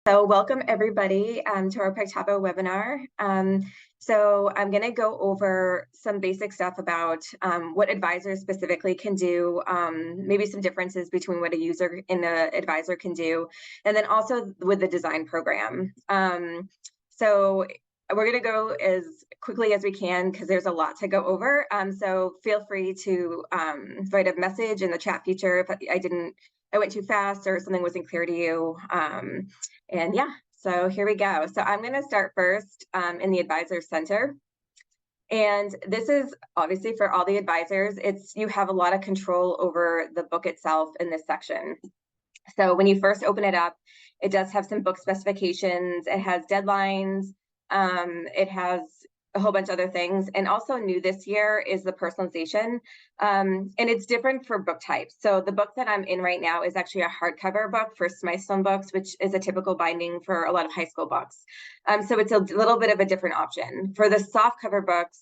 So welcome everybody to our Pictavo webinar. So I'm going to go over some basic stuff about what advisors specifically can do, maybe some differences between what a user and an advisor can do, and then also with the design program. So we're going to go as quickly as we can because there's a lot to go over. So feel free to write a message in the chat feature if I went too fast or something wasn't clear to you. And yeah, so here we go. So I'm going to start first in the Advisor Center. And this is obviously for all the advisors. You have a lot of control over the book itself in this section. So when you first open it up, it does have some book specifications. It has deadlines. It has a whole bunch of other things. And also new this year is the personalization. And it's different for book types. So the book that I'm in right now is actually a hardcover book for Smythstone Books, which is a typical binding for a lot of high school books. So it's a little bit of a different option. For the softcover books,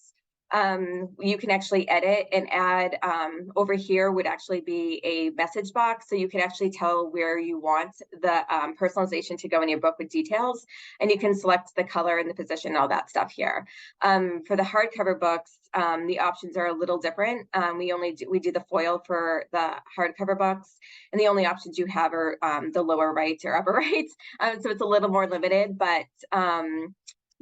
you can actually edit and add. Over here would actually be a message box, so you can actually tell where you want the personalization to go in your book with details, and you can select the color and the position and all that stuff here. For the hardcover books, the options are a little different. We do the foil for the hardcover books, and the only options you have are the lower right or upper right, so it's a little more limited, but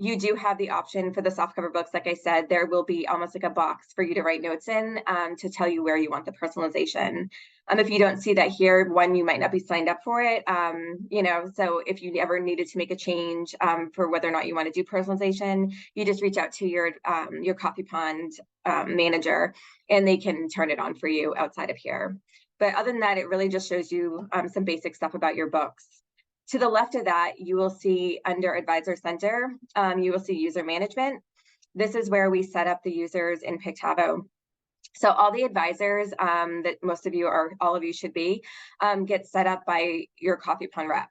you do have the option for the softcover books. Like I said, there will be almost like a box for you to write notes in to tell you where you want the personalization. If you don't see that here, one, you might not be signed up for it. So if you ever needed to make a change for whether or not you want to do personalization, you just reach out to your Coffee Pond manager, and they can turn it on for you outside of here. But other than that, it really just shows you some basic stuff about your books. To the left of that, you will see under Advisor Center, you will see user management. This is where we set up the users in Pictavo. So all the advisors that most of you or all of you should be get set up by your Coffee Pond rep.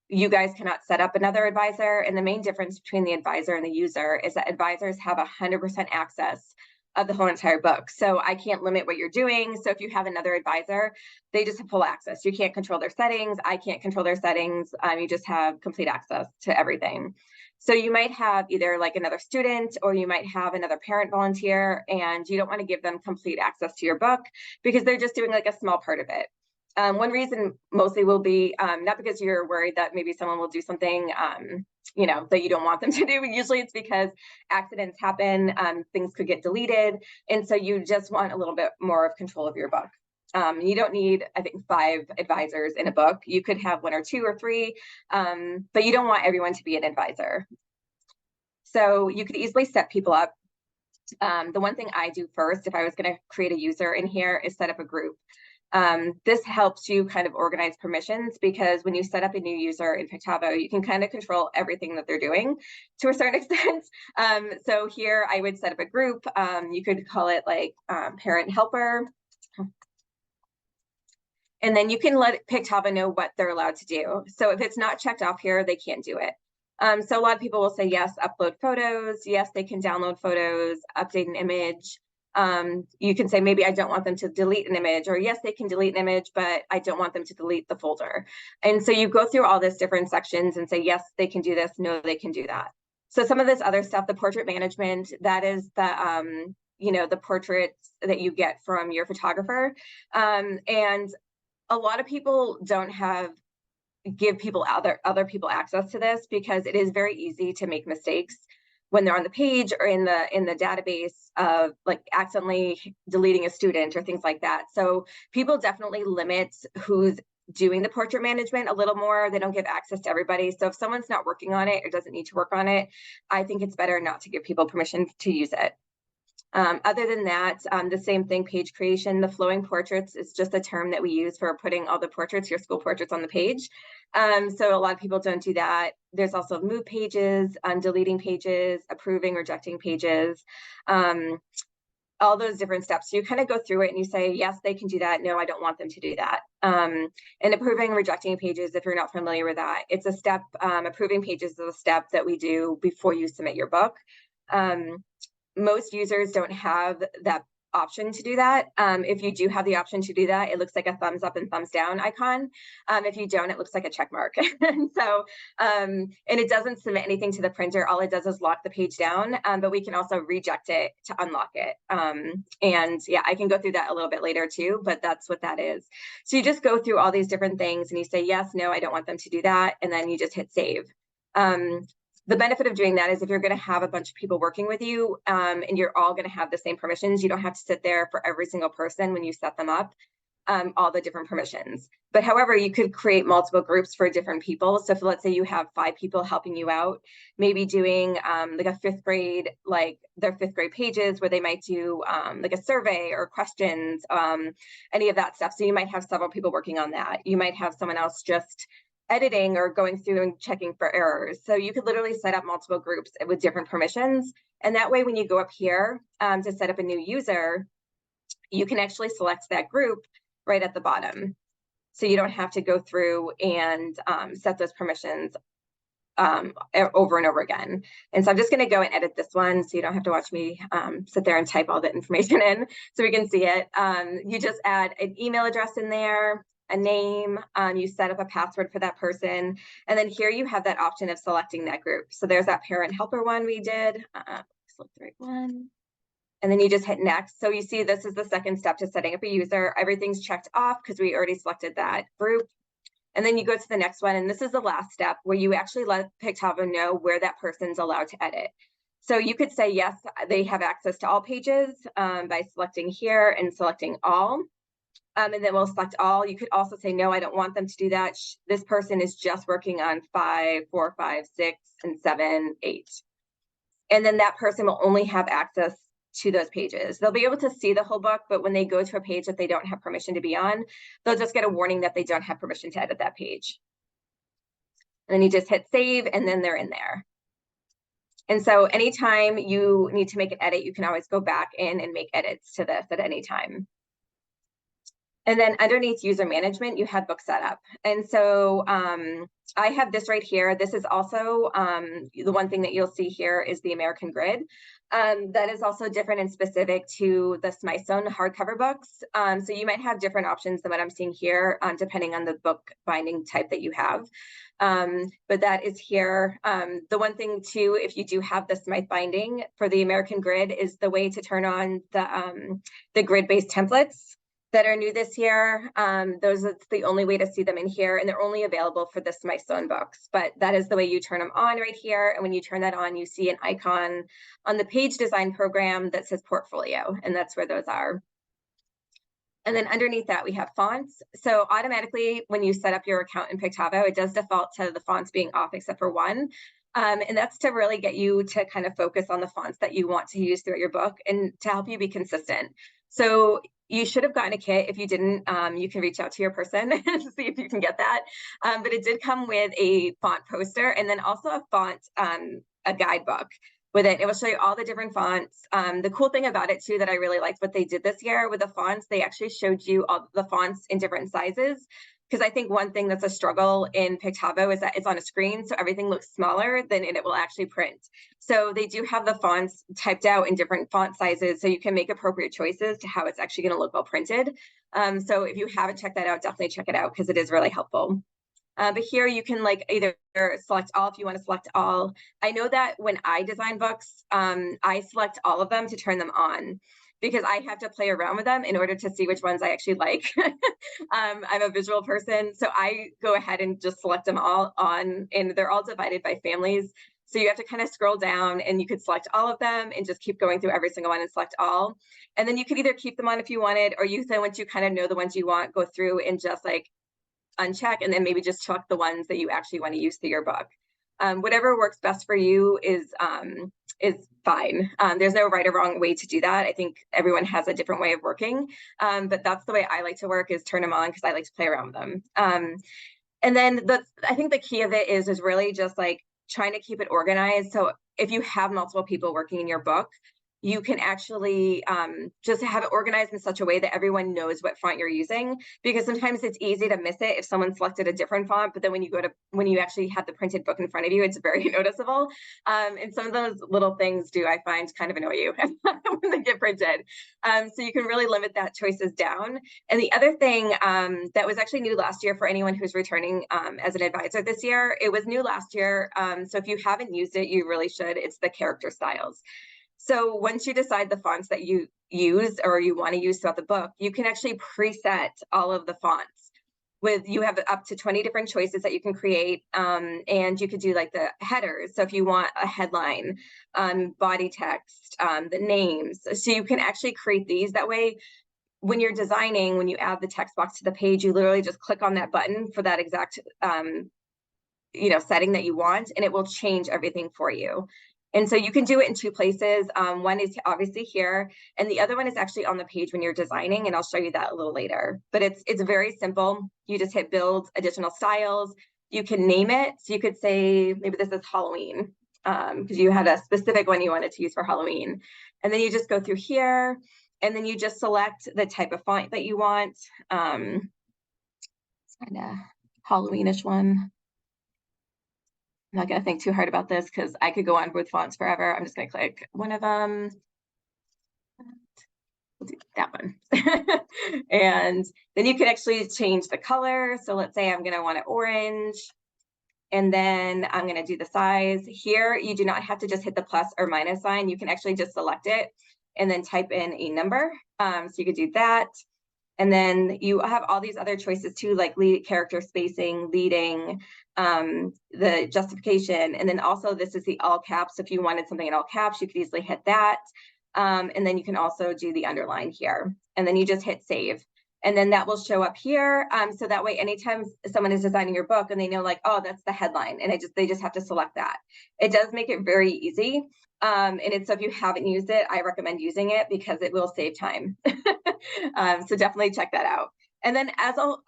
You guys cannot set up another advisor. And the main difference between the advisor and the user is that advisors have 100% access of the whole entire book. So I can't limit what you're doing. So if you have another advisor, they just have full access. You can't control their settings. I can't control their settings. You just have complete access to everything. So you might have either like another student, or you might have another parent volunteer, and you don't want to give them complete access to your book because they're just doing like a small part of it. One reason mostly will be not because you're worried that maybe someone will do something that you don't want them to do. Usually it's because accidents happen, things could get deleted. And so you just want a little bit more of control of your book. You don't need, I think, 5 advisors in a book. You could have 1 or 2 or 3, but you don't want everyone to be an advisor. So you could easily set people up. The one thing I do first, if I was going to create a user in here, is set up a group. This helps you kind of organize permissions, because when you set up a new user in Pictavo, you can kind of control everything that they're doing to a certain extent. So here I would set up a group. You could call it like parent helper. And then you can let Pictavo know what they're allowed to do. So if it's not checked off here, they can't do it. So a lot of people will say, yes, upload photos. Yes, they can download photos, update an image. You can say, maybe I don't want them to delete an image, or yes, they can delete an image, but I don't want them to delete the folder. And so you go through all this different sections and say, yes, they can do this. No, they can do that. So some of this other stuff, the portrait management, that is the, the portraits that you get from your photographer. And a lot of people don't give people other people access to this, because it is very easy to make mistakes when they're on the page or in the database of like accidentally deleting a student or things like that. So people definitely limit who's doing the portrait management a little more. They don't give access to everybody. So if someone's not working on it or doesn't need to work on it, I think it's better not to give people permission to use it. Other than that, the same thing, page creation. The flowing portraits is just a term that we use for putting all the portraits, your school portraits, on the page. So a lot of people don't do that. There's also move pages, deleting pages, approving, rejecting pages, all those different steps. So you kind of go through it and you say, yes, they can do that. No, I don't want them to do that. And approving, rejecting pages, if you're not familiar with that, it's a step. Approving pages is a step that we do before you submit your book. Most users don't have that option to do that. If you do have the option to do that, it looks like a thumbs up and thumbs down icon. If you don't, it looks like a check mark. And so, and it doesn't submit anything to the printer. All it does is lock the page down, but we can also reject it to unlock it. And yeah, I can go through that a little bit later too, but that's what that is. So you just go through all these different things and you say, yes, no, I don't want them to do that. And then you just hit save. The benefit of doing that is if you're going to have a bunch of people working with you, and you're all going to have the same permissions, you don't have to sit there for every single person when you set them up, all the different permissions. But however, you could create multiple groups for different people. So if, let's say you have 5 people helping you out, maybe doing like a 5th grade, like their 5th grade pages where they might do like a survey or questions, any of that stuff. So you might have several people working on that. You might have someone else just editing or going through and checking for errors. So you could literally set up multiple groups with different permissions. And that way, when you go up here to set up a new user, you can actually select that group right at the bottom. So you don't have to go through and set those permissions over and over again. And so I'm just going to go and edit this one so you don't have to watch me sit there and type all the information in so we can see it. You just add an email address in there, a name, you set up a password for that person, and then here you have that option of selecting that group. So there's that parent helper one we did, select the right one, and then you just hit next. So you see this is the second step to setting up a user. Everything's checked off because we already selected that group. And then you go to the next one, and this is the last step where you actually let Pictavo know where that person's allowed to edit. So you could say, yes, they have access to all pages by selecting here and selecting all. And then we'll select all. You could also say, no, I don't want them to do that. This person is just working on 5, 4, 5, 6, and 7, 8. And then that person will only have access to those pages. They'll be able to see the whole book, but when they go to a page that they don't have permission to be on, they'll just get a warning that they don't have permission to edit that page. And then you just hit save, and then they're in there. And so anytime you need to make an edit, you can always go back in and make edits to this at any time. And then underneath user management, you have book setup. And so I have this right here. This is also the one thing that you'll see here is the American Grid. That is also different and specific to the Smithsonian hardcover books. So you might have different options than what I'm seeing here, depending on the book binding type that you have. But that is here. The one thing too, if you do have the Smythe binding for the American Grid, is the way to turn on the grid-based templates that are new this year. Those are the only way to see them in here, and they're only available for the Smithsonian books, but that is the way you turn them on right here. And when you turn that on, you see an icon on the page design program that says portfolio, and that's where those are. And then underneath that, we have fonts. So automatically, when you set up your account in Pictavo, it does default to the fonts being off except for one. And that's to really get you to kind of focus on the fonts that you want to use throughout your book and to help you be consistent. So you should have gotten a kit. If you didn't, you can reach out to your person and see if you can get that. But it did come with a font poster and then also a font, a guidebook with it. It will show you all the different fonts. The cool thing about it too that I really liked what they did this year with the fonts, they actually showed you all the fonts in different sizes. Because I think one thing that's a struggle in Pictavo is that it's on a screen, so everything looks smaller than it will actually print. So they do have the fonts typed out in different font sizes, so you can make appropriate choices to how it's actually going to look well printed. So if you haven't checked that out, definitely check it out because it is really helpful. But here you can like either select all if you want to select all. I know that when I design books, I select all of them to turn them on, because I have to play around with them in order to see which ones I actually like. I'm a visual person, so I go ahead and just select them all on, and they're all divided by families. So you have to kind of scroll down and you could select all of them and just keep going through every single one and select all. And then you could either keep them on if you wanted, or you then once you kind of know the ones you want, go through and just like uncheck and then maybe just check the ones that you actually want to use through your book. Whatever works best for you is fine. There's no right or wrong way to do that. I think everyone has a different way of working, but that's the way I like to work, is turn them on because I like to play around with them. And then I think the key of it is really just like trying to keep it organized. So if you have multiple people working in your book, you can actually just have it organized in such a way that everyone knows what font you're using, because sometimes it's easy to miss it if someone selected a different font, but then when you actually have the printed book in front of you, it's very noticeable. And some of those little things I find kind of annoy you when they get printed. So you can really limit that choices down. And the other thing that was actually new last year for anyone who's returning as an advisor this year, it was new last year. So if you haven't used it, you really should. It's the character styles. So once you decide the fonts that you use or you want to use throughout the book, you can actually preset all of the fonts. You have up to 20 different choices that you can create, and you could do like the headers. So if you want a headline, body text, the names, so you can actually create these. That way, when you're designing, when you add the text box to the page, you literally just click on that button for that exact setting that you want, and it will change everything for you. And so you can do it in two places. One is obviously here, and the other one is actually on the page when you're designing, and I'll show you that a little later. But it's very simple. You just hit build additional styles. You can name it. So you could say, maybe this is Halloween, because you had a specific one you wanted to use for Halloween. And then you just go through here, and then you just select the type of font that you want. It's kind of Halloweenish one. I'm not going to think too hard about this because I could go on with fonts forever. I'm just going to click one of them. We'll do that one. And then you can actually change the color. So let's say I'm going to want it orange. And then I'm going to do the size. Here, you do not have to just hit the plus or minus sign. You can actually just select it and then type in a number. So you could do that. And then you have all these other choices too, like lead character spacing, leading, the justification. And then also this is the all caps. So if you wanted something in all caps, you could easily hit that. And then you can also do the underline here. And then you just hit save. And then that will show up here. So that way, anytime someone is designing your book and they know like, oh, that's the headline, and they just have to select that. It does make it very easy. And so if you haven't used it, I recommend using it because it will save time. So definitely check that out. And then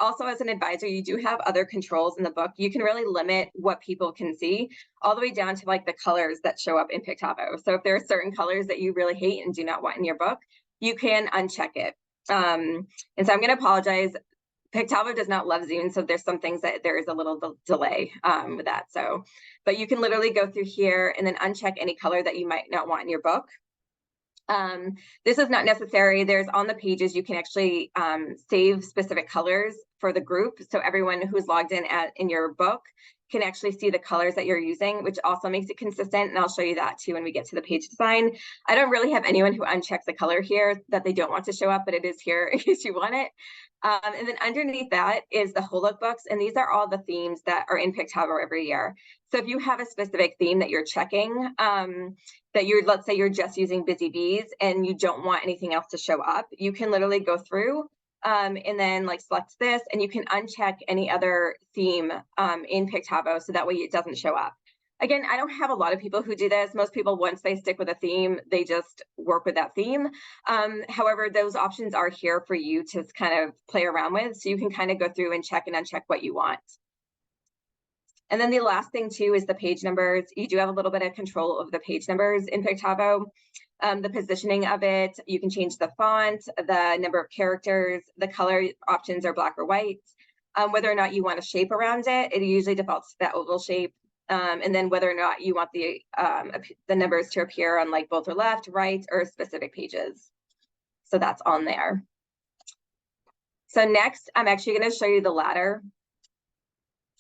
also as an advisor, you do have other controls in the book. You can really limit what people can see all the way down to like the colors that show up in Pictavo. So if there are certain colors that you really hate and do not want in your book, you can uncheck it. And so I'm going to apologize. Pictavo does not love Zune, so there's some things that there is a little delay with that. So, but you can literally go through here and then uncheck any color that you might not want in your book. This is not necessary. There's on the pages, you can actually save specific colors for the group. So everyone who's logged in your book can actually see the colors that you're using, which also makes it consistent. And I'll show you that too when we get to the page design. I don't really have anyone who unchecks the color here that they don't want to show up, but it is here in case you want it. And then underneath that is the whole lookbooks. And these are all the themes that are in Pictavo every year. So if you have a specific theme that you're checking, let's say you're just using Busy Bees and you don't want anything else to show up, you can literally go through and then like select this, and you can uncheck any other theme in Pictavo so that way it doesn't show up. Again, I don't have a lot of people who do this. Most people, once they stick with a theme, they just work with that theme. However, those options are here for you to kind of play around with, so you can kind of go through and check and uncheck what you want. And then the last thing too is the page numbers. You do have a little bit of control over the page numbers in Pictavo. The positioning of it, you can change the font, the number of characters, the color options are black or white. Whether or not you want a shape around it, it usually defaults to that oval shape. And then whether or not you want the numbers to appear on like both or left, right, or specific pages. So that's on there. So next, I'm actually going to show you the ladder.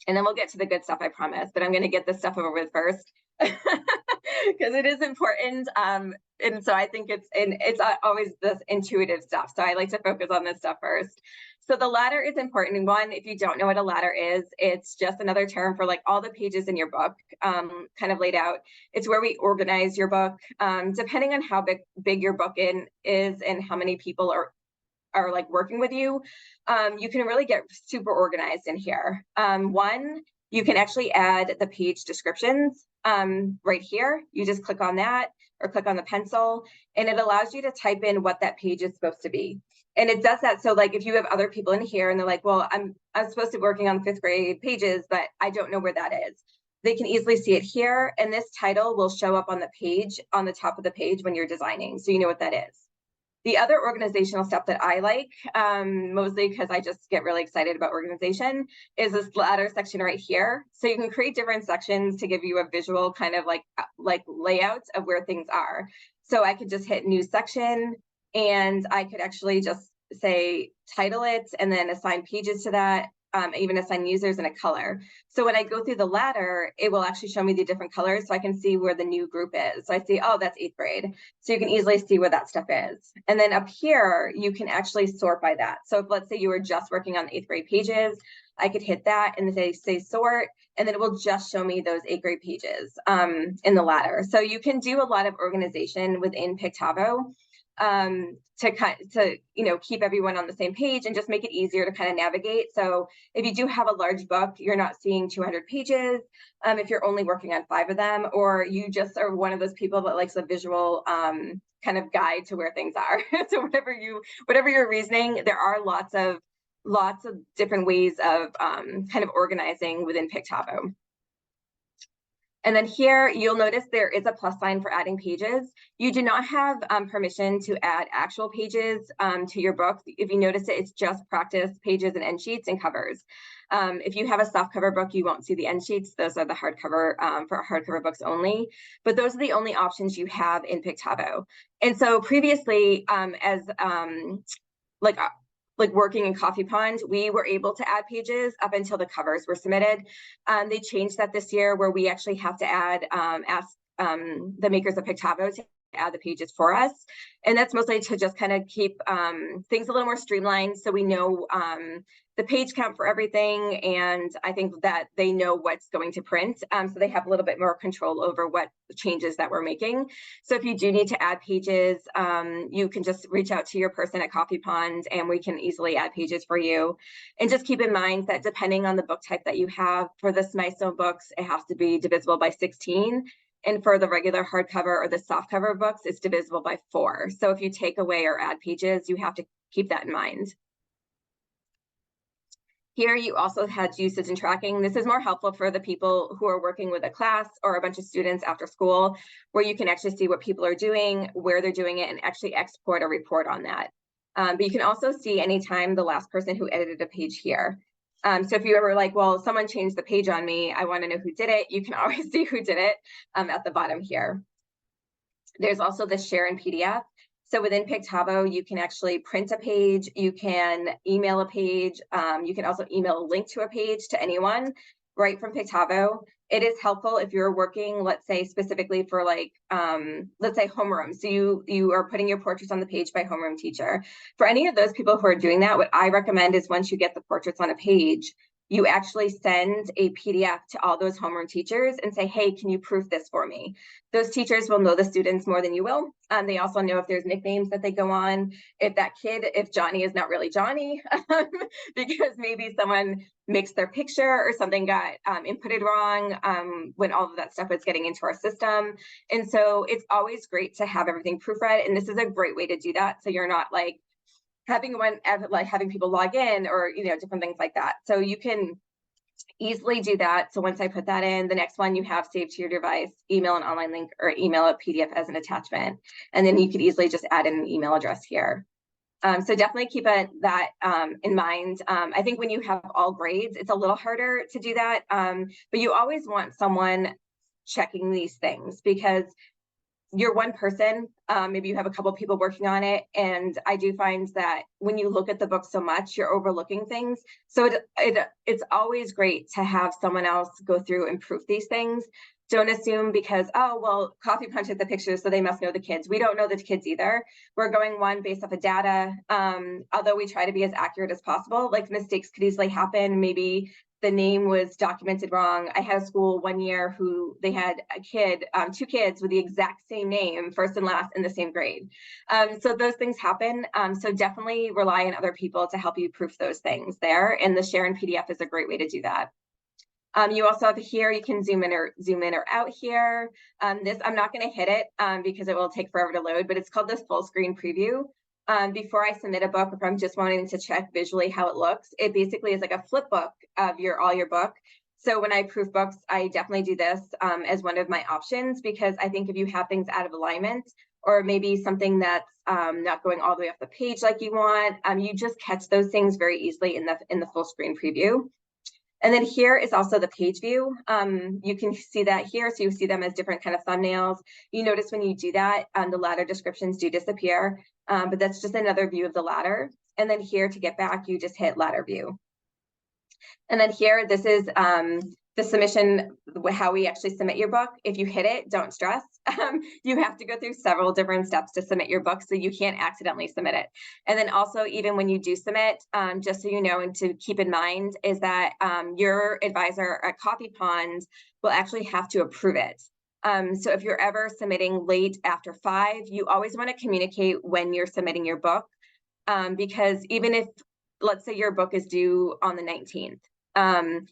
And then we'll get to the good stuff, I promise. But I'm going to get this stuff over with first because it is important. And so I think it's always this intuitive stuff. So I like to focus on this stuff first. So the ladder is important. And one, if you don't know what a ladder is, it's just another term for like all the pages in your book kind of laid out. It's where we organize your book. Depending on how big your book is and how many people are like working with you, you can really get super organized in here. One, you can actually add the page descriptions right here. You just click on that or click on the pencil, and it allows you to type in what that page is supposed to be. And it does that. So like if you have other people in here and they're like, well, I'm supposed to be working on 5th grade pages, but I don't know where that is. they can easily see it here, and this title will show up on the page, on the top of the page when you're designing, so you know what that is. The other organizational step that I like, mostly because I just get really excited about organization, is this ladder section right here. So you can create different sections to give you a visual kind of like layouts of where things are. So I could just hit new section, and I could actually just say title it and then assign pages to that, even assign users and a color. So when I go through the ladder, it will actually show me the different colors so I can see where the new group is. So I see, oh, that's 8th grade. So you can easily see where that stuff is. And then up here, you can actually sort by that. So if, let's say you were just working on the 8th grade pages, I could hit that and say sort, and then it will just show me those 8th grade pages in the ladder. So you can do a lot of organization within Pictavo to keep everyone on the same page and just make it easier to kind of navigate. So if you do have a large book, you're not seeing 200 pages if you're only working on 5 of them, or you just are one of those people that likes a visual kind of guide to where things are. So whatever your reasoning, there are lots of different ways of kind of organizing within Pictavo. And then here, you'll notice there is a plus sign for adding pages. You do not have permission to add actual pages to your book. If you notice it, it's just practice pages and end sheets and covers. If you have a soft cover book, you won't see the end sheets. Those are the hardcover for hardcover books only. But those are the only options you have in Pictavo. And so previously, like working in Coffee Pond, we were able to add pages up until the covers were submitted. They changed that this year, where we actually have to ask the makers of Pictavo to add the pages for us. And that's mostly to just kind of keep things a little more streamlined, so we know the page count for everything, and I think that they know what's going to print, so they have a little bit more control over what changes that we're making. So if you do need to add pages, you can just reach out to your person at Coffee Pond, and we can easily add pages for you. And just keep in mind that depending on the book type that you have, for the Smythstone books, it has to be divisible by 16. And for the regular hardcover or the softcover books, it's divisible by 4. So if you take away or add pages, you have to keep that in mind. Here you also had usage and tracking. This is more helpful for the people who are working with a class or a bunch of students after school, where you can actually see what people are doing, where they're doing it, and actually export a report on that. But you can also see anytime the last person who edited a page here. So if you ever like, well, someone changed the page on me, I want to know who did it, you can always see who did it at the bottom here. There's also the share in PDF. So within Pictavo, you can actually print a page, you can email a page, you can also email a link to a page to anyone right from Pictavo. It is helpful if you're working, let's say, specifically for like, let's say homeroom. So you are putting your portraits on the page by homeroom teacher. For any of those people who are doing that, what I recommend is once you get the portraits on a page, you actually send a PDF to all those homeroom teachers and say, hey, can you proof this for me? Those teachers will know the students more than you will. They also know if there's nicknames that they go on, if Johnny is not really Johnny, because maybe someone mixed their picture or something got inputted wrong when all of that stuff was getting into our system. And so it's always great to have everything proofread. And this is a great way to do that. So you're not like having people log in or, different things like that. So you can easily do that. So once I put that in, the next one you have saved to your device, email an online link or email a PDF as an attachment. And then you could easily just add in an email address here. So definitely keep that in mind. I think when you have all grades, it's a little harder to do that. But you always want someone checking these things, because you're one person, maybe you have a couple of people working on it. And I do find that when you look at the book so much, you're overlooking things. So it's always great to have someone else go through and proof these things. Don't assume because, oh, well, Coffee Punch at the pictures, so they must know the kids. We don't know the kids either. We're going one based off of data. Although we try to be as accurate as possible, like mistakes could easily happen. Maybe the name was documented wrong. I had a school one year who they had a kid, 2 kids with the exact same name, first and last, in the same grade. So those things happen. So definitely rely on other people to help you proof those things there. And the share in PDF is a great way to do that. You also have here, you can zoom in or out here. This, I'm not going to hit it because it will take forever to load, but it's called this full screen preview. Before I submit a book, if I'm just wanting to check visually how it looks, it basically is like a flip book of all your book. So when I proof books, I definitely do this as one of my options, because I think if you have things out of alignment, or maybe something that's not going all the way off the page like you want, you just catch those things very easily in the full screen preview. And then here is also the page view. You can see that here, so you see them as different kind of thumbnails. You notice when you do that, the ladder descriptions do disappear, but that's just another view of the ladder. And then here, to get back, you just hit ladder view. And then here, this is the submission, how we actually submit your book. If you hit it, don't stress. You have to go through several different steps to submit your book, so you can't accidentally submit it. And then also, even when you do submit, just so you know and to keep in mind, is that your advisor at Copy Pond will actually have to approve it. So if you're ever submitting late after 5, you always want to communicate when you're submitting your book, because even if, let's say your book is due on the 19th,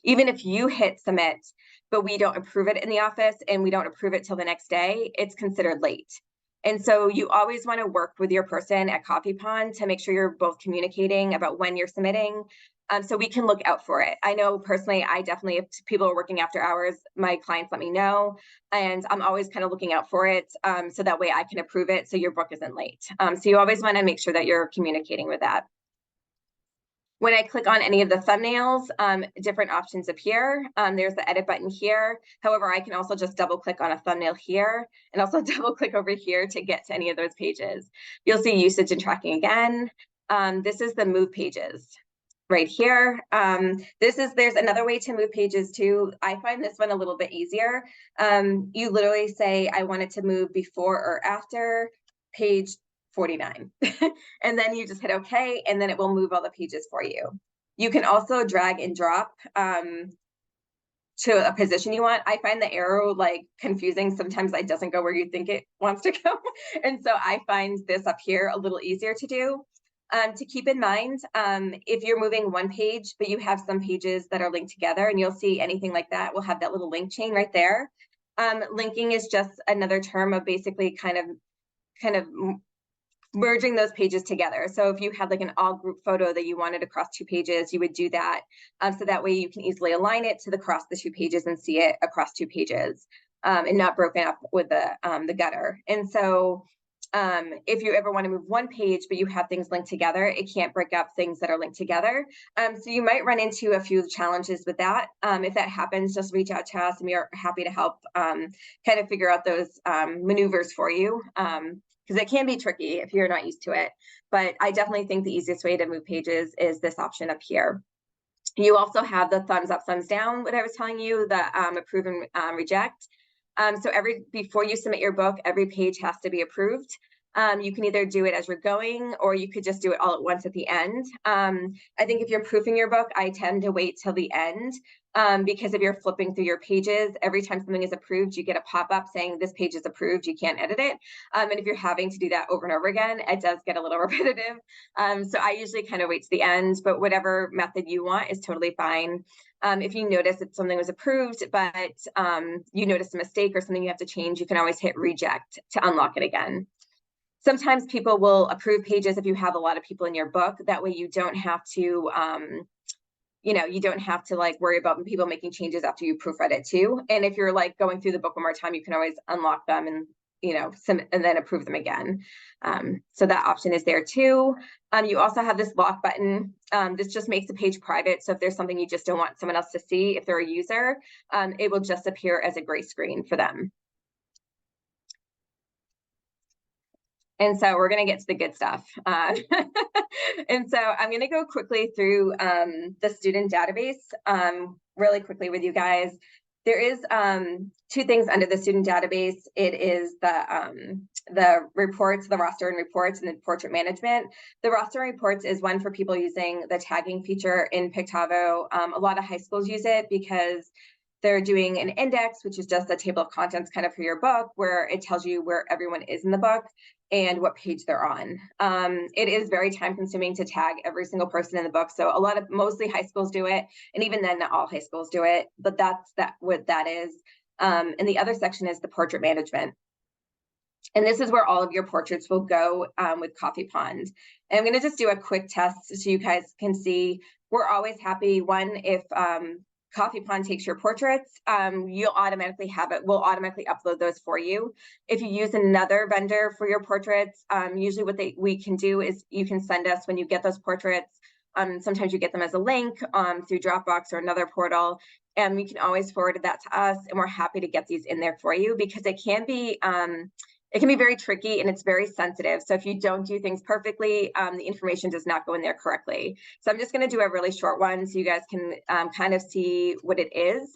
even if you hit submit, but we don't approve it in the office and we don't approve it till the next day, it's considered late. And so you always want to work with your person at Copy Pond to make sure you're both communicating about when you're submitting, so we can look out for it. I know personally, I definitely, if people are working after hours, my clients let me know, and I'm always kind of looking out for it, so that way I can approve it so your book isn't late. So you always want to make sure that you're communicating with that. When I click on any of the thumbnails, different options appear. There's the edit button here. However, I can also just double click on a thumbnail here and also double click over here to get to any of those pages. You'll see usage and tracking again. This is the move pages right here. There's another way to move pages too. I find this one a little bit easier. You literally say, I want it to move before or after page 49. And then you just hit OK, and then it will move all the pages for you. You can also drag and drop to a position you want. I find the arrow like confusing. Sometimes it doesn't go where you think it wants to go. And so I find this up here a little easier to do. To keep in mind, if you're moving one page, but you have some pages that are linked together, and you'll see anything like that, we'll have that little link chain right there. Linking is just another term of basically kind of merging those pages together. So if you had like an all group photo that you wanted across 2 pages, you would do that. So that way you can easily align it to across the 2 pages and see it across 2 pages, and not broken up with the gutter. And so if you ever want to move one page, but you have things linked together, it can't break up things that are linked together. So you might run into a few challenges with that. If that happens, just reach out to us and we are happy to help kind of figure out those maneuvers for you. Because it can be tricky if you're not used to it. But I definitely think the easiest way to move pages is this option up here. You also have the thumbs up, thumbs down, what I was telling you, the approve and reject. So before you submit your book, every page has to be approved. You can either do it as you're going, or you could just do it all at once at the end. I think if you're proofing your book, I tend to wait till the end, because if you're flipping through your pages, every time something is approved, you get a pop-up saying this page is approved, you can't edit it. And if you're having to do that over and over again, it does get a little repetitive. So I usually kind of wait to the end, but whatever method you want is totally fine. If you notice that something was approved, but you notice a mistake or something you have to change, you can always hit reject to unlock it again. Sometimes people will approve pages if you have a lot of people in your book. That way you don't have to, you don't have to like worry about people making changes after you proofread it too. And if you're like going through the book one more time, you can always unlock them and and then approve them again. So that option is there too. You also have this lock button. This just makes the page private. So if there's something you just don't want someone else to see, if they're a user, it will just appear as a gray screen for them. And so we're going to get to the good stuff. And so I'm going to go quickly through the student database really quickly with you guys. There is 2 things under the student database. It is the reports, the roster and reports, and the portrait management. The roster and reports is one for people using the tagging feature in Pictavo. A lot of high schools use it because they're doing an index, which is just a table of contents kind of for your book, where it tells you where everyone is in the book and what page they're on. It is very time consuming to tag every single person in the book. So mostly high schools do it. And even then, not all high schools do it, but that's what that is. And the other section is the portrait management. And this is where all of your portraits will go with Copy Pond. And I'm going to just do a quick test so you guys can see. We're always happy, one, if Coffee Pond takes your portraits, you'll automatically have it. We'll automatically upload those for you. If you use another vendor for your portraits, usually what we can do is you can send us when you get those portraits. Sometimes you get them as a link through Dropbox or another portal, and we can always forward that to us, and we're happy to get these in there for you, because it can be very tricky and it's very sensitive. So if you don't do things perfectly, the information does not go in there correctly. So I'm just going to do a really short one so you guys can kind of see what it is.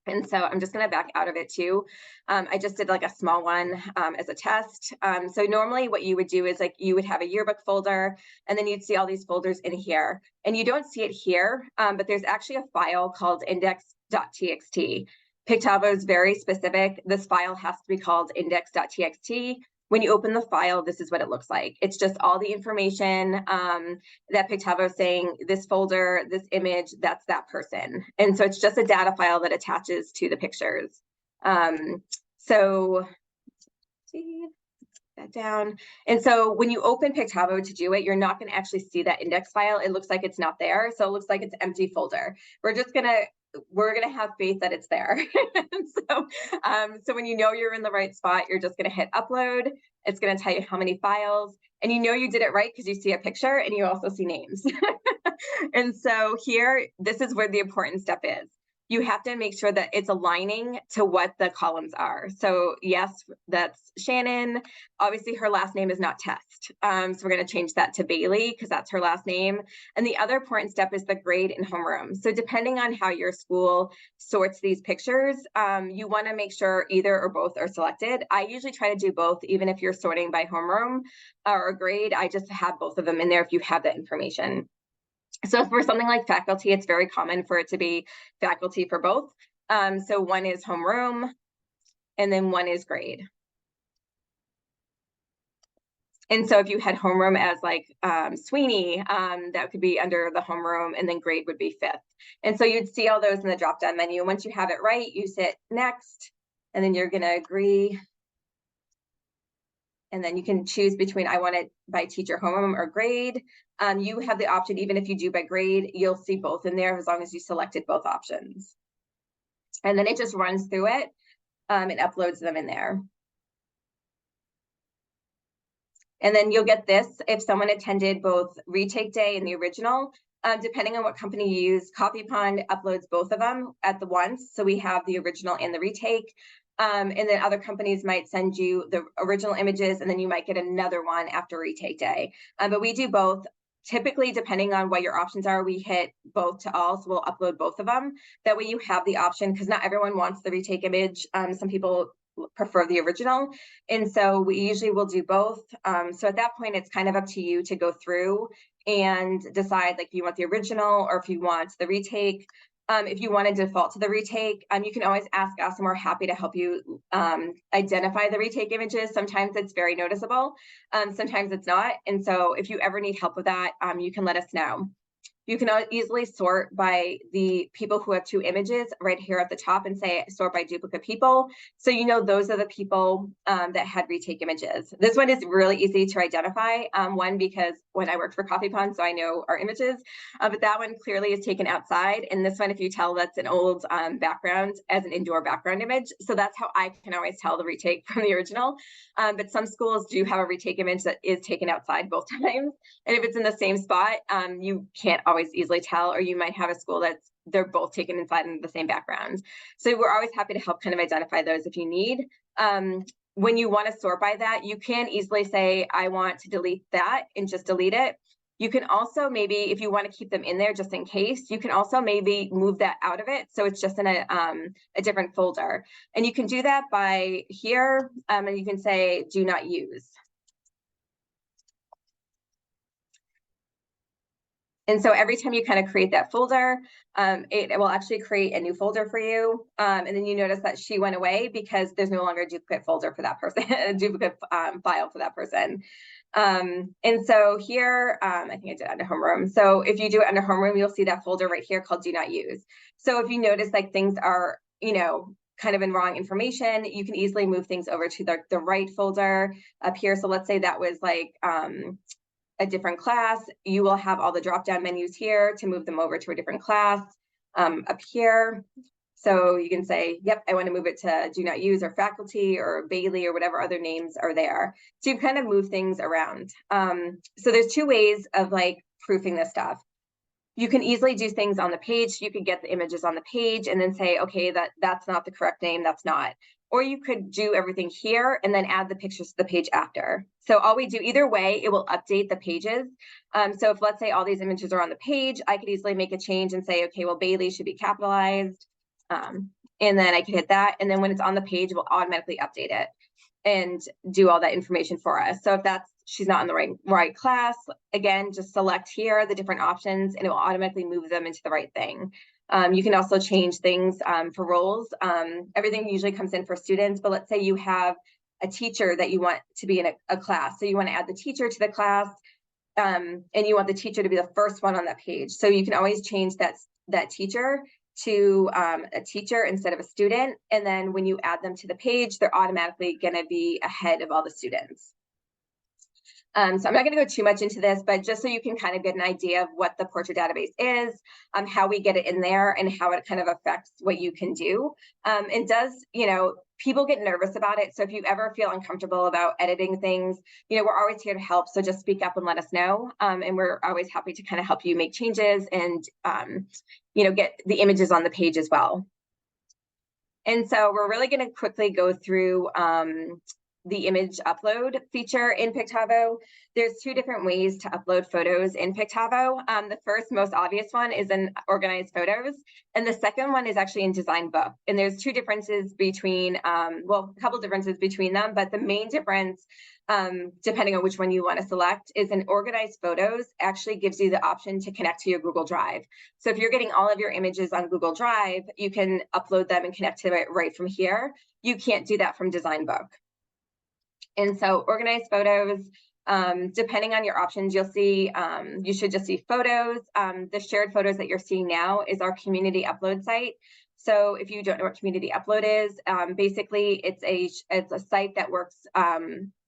And so I'm just going to back out of it too. I just did like a small one as a test. So normally what you would do is like you would have a yearbook folder, and then you'd see all these folders in here. And you don't see it here, but there's actually a file called index.txt. Pictavo is very specific. This file has to be called index.txt. When you open the file, this is what it looks like. It's just all the information that Pictavo is saying, this folder, this image, that's that person. And so it's just a data file that attaches to the pictures. So see that down. And so when you open Pictavo to do it, you're not going to actually see that index file. It looks like it's not there. So it looks like it's an empty folder. We're gonna have faith that it's there. So when you know you're in the right spot, you're just gonna hit upload. It's gonna tell you how many files, and you know you did it right because you see a picture and you also see names. And so here, this is where the important step is. You have to make sure that it's aligning to what the columns are. So yes, that's Shannon. Obviously, her last name is not Test. So we're going to change that to Bailey because that's her last name. And the other important step is the grade and homeroom. So depending on how your school sorts these pictures, you want to make sure either or both are selected. I usually try to do both, even if you're sorting by homeroom or grade. I just have both of them in there if you have that information. So for something like faculty, it's very common for it to be faculty for both. So one is homeroom, and then one is grade. And so if you had homeroom as like Sweeney, that could be under the homeroom, and then grade would be fifth. And so you'd see all those in the drop-down menu. Once you have it right, you hit next, and then you're going to agree. And then you can choose between I want it by teacher, homeroom, or grade. You have the option, even if you do by grade, you'll see both in there as long as you selected both options. And then it just runs through it and uploads them in there. And then you'll get this if someone attended both retake day and the original. Depending on what company you use, Coffee Pond uploads both of them at the once. So we have the original and the retake. And then other companies might send you the original images, and then you might get another one after retake day. But we do both. Typically, depending on what your options are, we hit both to all, so we'll upload both of them. That way you have the option, because not everyone wants the retake image. Some people prefer the original, and so we usually will do both. So at that point, it's kind of up to you to go through and decide like if you want the original or if you want the retake. If you want to default to the retake, you can always ask us, and we're happy to help you identify the retake images. Sometimes it's very noticeable, sometimes it's not. And so if you ever need help with that, you can let us know. You can easily sort by the people who have two images right here at the top and say sort by duplicate people. So you know those are the people that had retake images. This one is really easy to identify. One, because when I worked for Coffee Pond, so I know our images, but that one clearly is taken outside. And this one, if you tell, that's an old background as an indoor background image. So that's how I can always tell the retake from the original. But some schools do have a retake image that is taken outside both times. And if it's in the same spot, you can't always easily tell, or you might have a school that's they're both taken inside in the same background. So we're always happy to help kind of identify those if you need. When you want to sort by that, you can easily say, I want to delete that, and just delete it. You can also maybe, if you want to keep them in there just in case, you can also maybe move that out of it. So it's just in a different folder. And you can do that by here, and you can say, do not use. And so every time you kind of create that folder, it will actually create a new folder for you. And then you notice that she went away because there's no longer a duplicate folder for that person, a duplicate file for that person. And so here, I think I did under homeroom. So if you do it under homeroom, you'll see that folder right here called do not use. So if you notice like things are, you know, kind of in wrong information, you can easily move things over to the right folder up here. So let's say that was like, a different class, you will have all the drop-down menus here to move them over to a different class. up here. So you can say, yep, I want to move it to do not use or faculty or Bailey or whatever other names are there. So you kind of move things around. So there's two ways of like proofing this stuff. You can easily do things on the page. You could get the images on the page and then say, okay, that's not the correct name, that's not. Or you could do everything here and then add the pictures to the page after. So all we do, either way, it will update the pages. So if let's say all these images are on the page, I could easily make a change and say, okay, well, Bailey should be capitalized. And then I can hit that. And then when it's on the page, it will automatically update it and do all that information for us. So if she's not in the right class, again, just select here the different options and it will automatically move them into the right thing. You can also change things for roles. Everything usually comes in for students, but let's say you have a teacher that you want to be in a class. So you want to add the teacher to the class and you want the teacher to be the first one on that page. So you can always change that teacher to a teacher instead of a student. And then when you add them to the page, they're automatically going to be ahead of all the students. So I'm not going to go too much into this, but just so you can kind of get an idea of what the portrait database is, how we get it in there and how it kind of affects what you can do. It does, people get nervous about it. So if you ever feel uncomfortable about editing things, we're always here to help. So just speak up and let us know. And we're always happy to kind of help you make changes and, get the images on the page as well. And so we're really going to quickly go through the image upload feature in Pictavo. There's two different ways to upload photos in Pictavo. The first, most obvious one is in organized photos. And the second one is actually in design book. And there's two differences between, a couple differences between them, but the main difference, depending on which one you want to select, is in organized photos actually gives you the option to connect to your Google Drive. So if you're getting all of your images on Google Drive, you can upload them and connect to it right from here. You can't do that from design book. And so organized photos, depending on your options, you'll see, you should just see photos. The shared photos that you're seeing now is our community upload site. So if you don't know what community upload is, basically it's a site that works,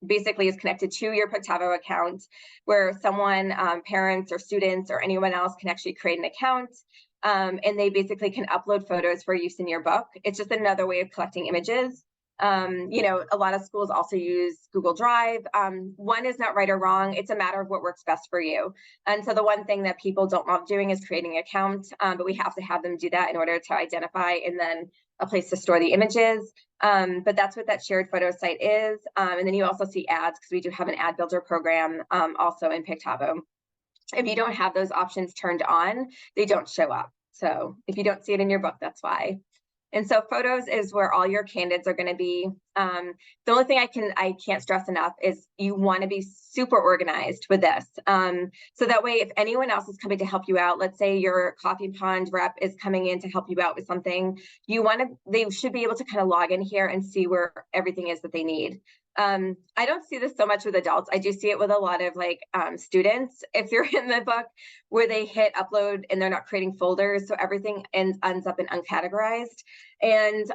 basically is connected to your Pictavo account where someone, parents or students or anyone else can actually create an account. And they basically can upload photos for use in your book. It's just another way of collecting images. A lot of schools also use Google Drive. One is not right or wrong. It's a matter of what works best for you. And so the one thing that people don't love doing is creating an account, but we have to have them do that in order to identify and then a place to store the images. But that's what that shared photo site is. And then you also see ads because we do have an ad builder program also in Pictavo. If you don't have those options turned on, they don't show up. So if you don't see it in your book, that's why. And so photos is where all your candidates are going to be. The only thing I can't stress enough is you want to be super organized with this. So that way, if anyone else is coming to help you out, let's say your Coffee Pond rep is coming in to help you out with something, they should be able to kind of log in here and see where everything is that they need. I don't see this so much with adults. I do see it with a lot of students. If you're in the book where they hit upload and they're not creating folders, so everything ends up in uncategorized. And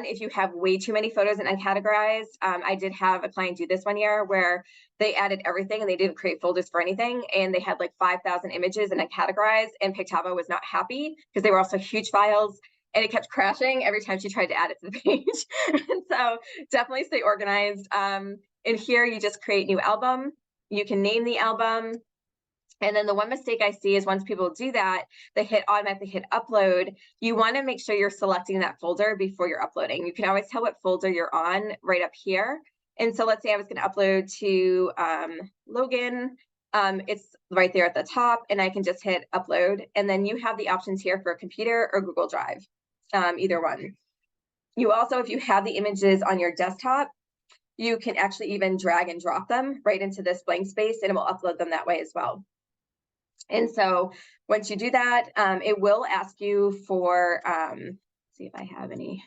if you have way too many photos in uncategorized, I did have a client do this one year where they added everything and they didn't create folders for anything. And they had 5,000 images in uncategorized, and Pictavo was not happy because they were also huge files. And it kept crashing every time she tried to add it to the page. And so definitely stay organized. In here, you just create new album. You can name the album. And then the one mistake I see is once people do that, they automatically hit upload. You want to make sure you're selecting that folder before you're uploading. You can always tell what folder you're on right up here. And so let's say I was going to upload to Logan. It's right there at the top, and I can just hit upload. And then you have the options here for a computer or Google Drive. Either one. You also, if you have the images on your desktop, you can actually even drag and drop them right into this blank space, and it will upload them that way as well. And so once you do that, it will ask you for, see if I have any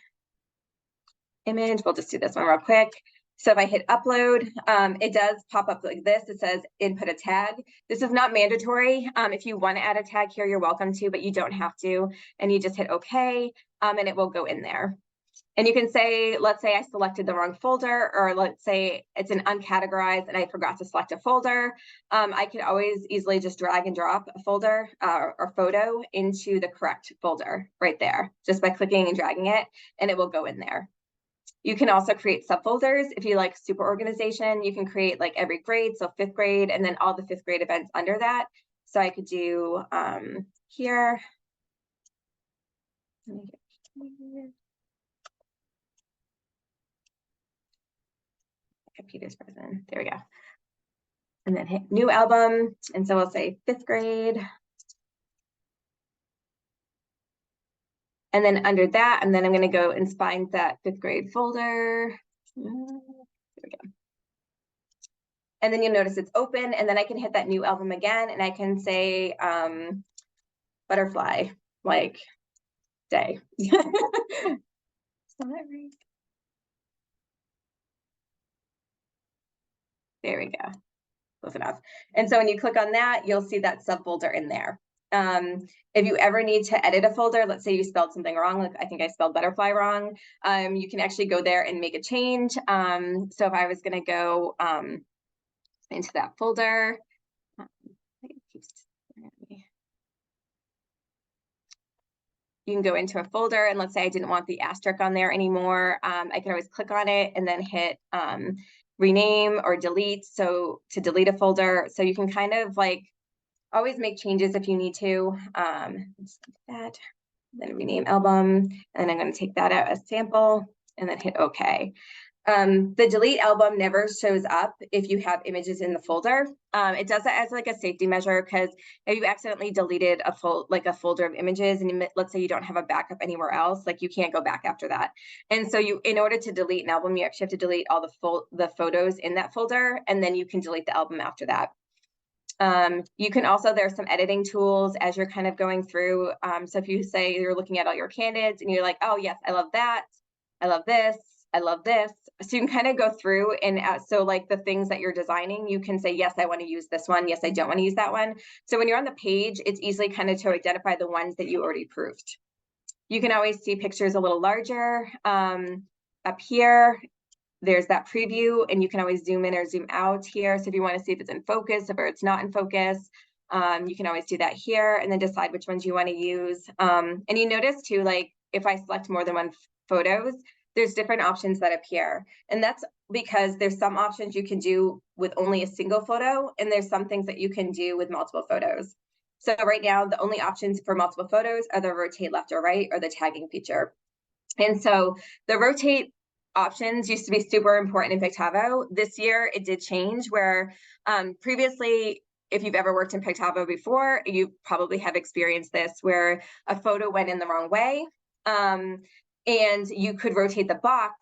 image. We'll just do this one real quick. So if I hit upload, it does pop up like this. It says input a tag. This is not mandatory. If you want to add a tag here, you're welcome to, but you don't have to. And you just hit OK, and it will go in there. And you can say, let's say I selected the wrong folder, or let's say it's an uncategorized and I forgot to select a folder. I can always easily just drag and drop a folder or photo into the correct folder right there, just by clicking and dragging it, and it will go in there. You can also create subfolders. If you like super organization, you can create like every grade, so 5th grade, and then all the 5th grade events under that. So I could do here. Let me get computer's frozen. There we go. And then hit new album. And so we'll say 5th grade. And then under that, and then I'm going to go and find that 5th grade folder. There we go. And then you'll notice it's open, and then I can hit that new album again, and I can say butterfly, like day. There we go. Close enough. And so when you click on that, you'll see that subfolder in there. If you ever need to edit a folder, let's say you spelled something wrong, like I think I spelled butterfly wrong, you can actually go there and make a change. So if I was going to go into that folder, you can go into a folder, and let's say I didn't want the asterisk on there anymore. I can always click on it and then hit rename or delete, so to delete a folder. So you can kind of like always make changes if you need to. That, then rename album, and I'm going to take that out as sample and then hit OK. The delete album never shows up if you have images in the folder. It does that as like a safety measure, because if you accidentally deleted a folder of images, and let's say you don't have a backup anywhere else, like you can't go back after that. And so in order to delete an album, you actually have to delete all the photos in that folder, and then you can delete the album after that. You can also, there's some editing tools as you're kind of going through. So if you say you're looking at all your candidates and you're like, oh yes, I love that, I love this, I love this. So you can kind of go through, and so like the things that you're designing, you can say, yes, I want to use this one. Yes, I don't want to use that one. So when you're on the page, it's easily kind of to identify the ones that you already approved. You can always see pictures a little larger. Up here, there's that preview, and you can always zoom in or zoom out here. So if you want to see if it's in focus, if it's not in focus, you can always do that here, and then decide which ones you want to use. And you notice too, like if I select more than one photos, there's different options that appear. And that's because there's some options you can do with only a single photo, and there's some things that you can do with multiple photos. So right now, the only options for multiple photos are the rotate left or right, or the tagging feature. And so the rotate options used to be super important in Pictavo. This year, it did change, where previously, if you've ever worked in Pictavo before, you probably have experienced this, where a photo went in the wrong way. And you could rotate the box,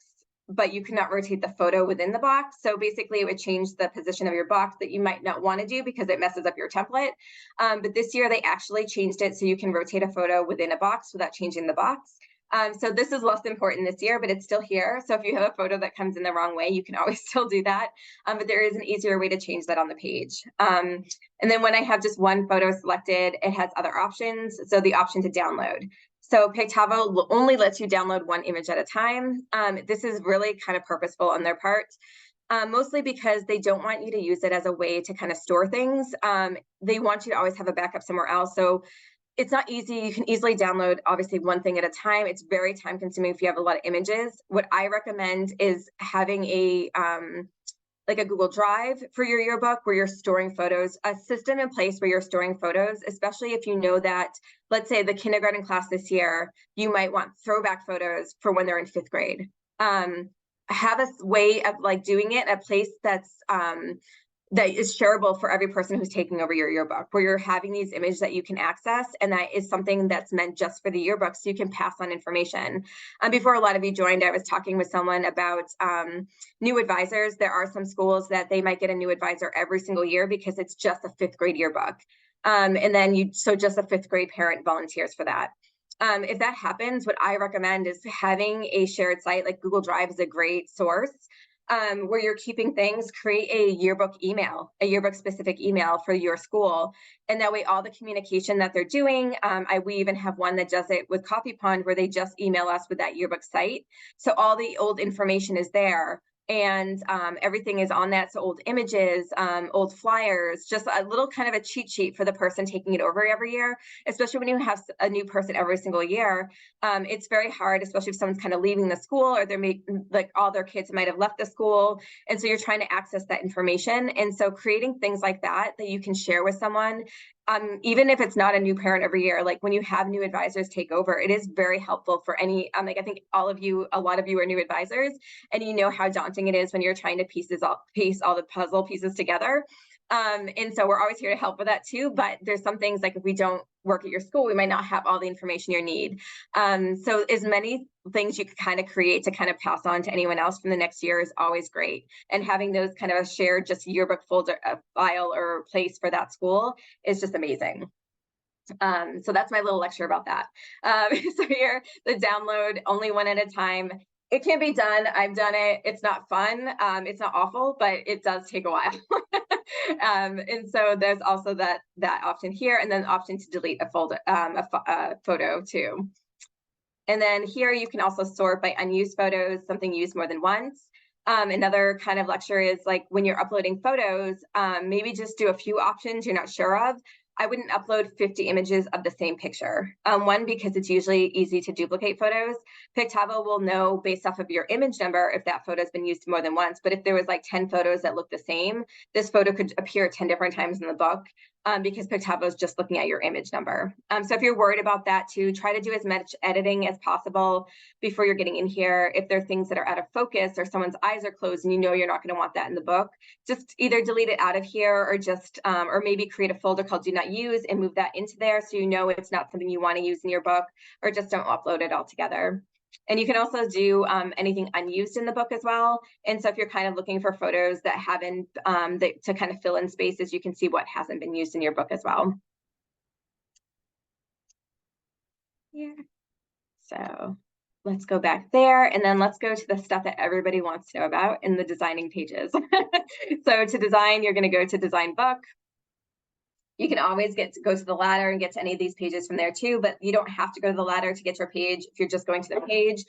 but you could not rotate the photo within the box. So basically it would change the position of your box that you might not want to do because it messes up your template. But this year they actually changed it so you can rotate a photo within a box without changing the box. So this is less important this year, but it's still here. So if you have a photo that comes in the wrong way, you can always still do that. But there is an easier way to change that on the page. And then when I have just one photo selected, it has other options. So the option to download. So Pictavo only lets you download one image at a time. This is really kind of purposeful on their part, mostly because they don't want you to use it as a way to kind of store things. They want you to always have a backup somewhere else. So it's not easy. You can easily download, obviously, one thing at a time. It's very time consuming if you have a lot of images. What I recommend is having like a Google Drive for your yearbook where you're storing photos, a system in place where you're storing photos, especially if you know that, let's say the kindergarten class this year, you might want throwback photos for when they're in 5th grade. Have a way of like doing it, a place that's that is shareable for every person who's taking over your yearbook, where you're having these images that you can access, and that is something that's meant just for the yearbook, so you can pass on information. Before a lot of you joined, I was talking with someone about new advisors. There are some schools that they might get a new advisor every single year because it's just a 5th grade yearbook. And then so just a 5th grade parent volunteers for that. If that happens, what I recommend is having a shared site, like Google Drive is a great source. where you're keeping things, create a yearbook specific email for your school. And that way all the communication that they're doing, we even have one that does it with Coffee Pond where they just email us with that yearbook site. So all the old information is there. And everything is on that. So old images, old flyers, just a little kind of a cheat sheet for the person taking it over every year, especially when you have a new person every single year. It's very hard, especially if someone's kind of leaving the school or they're like all their kids might have left the school. And so you're trying to access that information. And so creating things like that you can share with someone, even if it's not a new parent every year, like when you have new advisors take over, it is very helpful for any, like I think a lot of you are new advisors, and you know how daunting it is when you're trying to piece all the puzzle pieces together. And so we're always here to help with that too, but there's some things like if we don't work at your school, we might not have all the information you need. So as many things you can kind of create to kind of pass on to anyone else from the next year is always great. And having those kind of a shared just yearbook folder, a file or place for that school is just amazing. So that's my little lecture about that. So here, the download, only one at a time. It can be done. I've done it. It's not fun. It's not awful, but it does take a while. And so there's also that option here, and then the option to delete a folder, a photo too. And then here you can also sort by unused photos, something used more than once. Another kind of lecture is like when you're uploading photos, maybe just do a few options you're not sure of. I wouldn't upload 50 images of the same picture. One, because it's usually easy to duplicate photos. Pictavo will know based off of your image number if that photo has been used more than once. But if there was like 10 photos that look the same, this photo could appear 10 different times in the book because Pictavo is just looking at your image number. So if you're worried about that too, try to do as much editing as possible before you're getting in here. If there are things that are out of focus or someone's eyes are closed and you know you're not going to want that in the book, just either delete it out of here or just, or maybe create a folder called Do Not Use and move that into there so you know it's not something you want to use in your book, or just don't upload it altogether. And you can also do anything unused in the book as well. And so if you're kind of looking for photos that haven't, to kind of fill in spaces, you can see what hasn't been used in your book as well. Yeah. So let's go back there, and then let's go to the stuff that everybody wants to know about in the designing pages. So to design, you're going to go to Design Book. You can always go to the ladder and get to any of these pages from there too, but you don't have to go to the ladder to get your page. If you're just going to the page,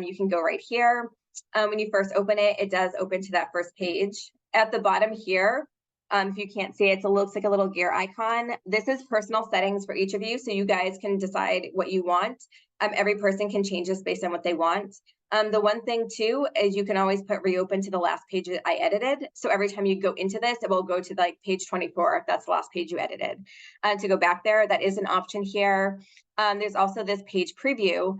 you can go right here. When you first open it, it does open to that first page. At the bottom here, if you can't see it, it looks like a little gear icon. This is personal settings for each of you, so you guys can decide what you want. Every person can change this based on what they want. The one thing too is you can always put reopen to the last page that I edited. So every time you go into this, it will go to like page 24 if that's the last page you edited. To go back there, that is an option here. There's also this page preview.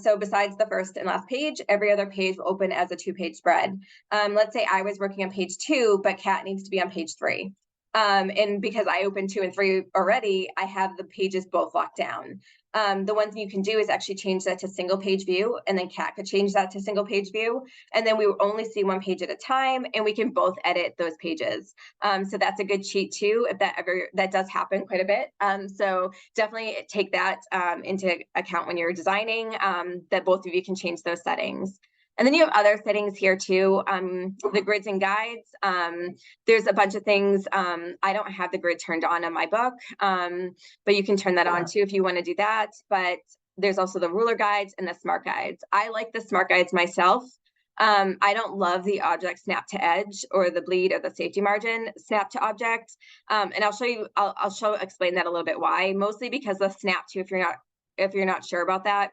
So besides the first and last page, every other page will open as a 2-page spread. Let's say I was working on page 2, but Kat needs to be on page 3. And because I opened 2 and 3 already, I have the pages both locked down. The one thing you can do is actually change that to single page view, and then Kat could change that to single page view, and then we will only see one page at a time, and we can both edit those pages. So that's a good cheat too, if that does happen quite a bit. So definitely take that into account when you're designing, that both of you can change those settings. And then you have other settings here too, the grids and guides. There's a bunch of things. I don't have the grid turned on my book, but you can turn that on too if you want to do that. But there's also the ruler guides and the smart guides. I like the smart guides myself. I don't love the object snap to edge or the bleed or the safety margin snap to object. And I'll show you, explain that a little bit why, mostly because the snap to, if you're not sure about that,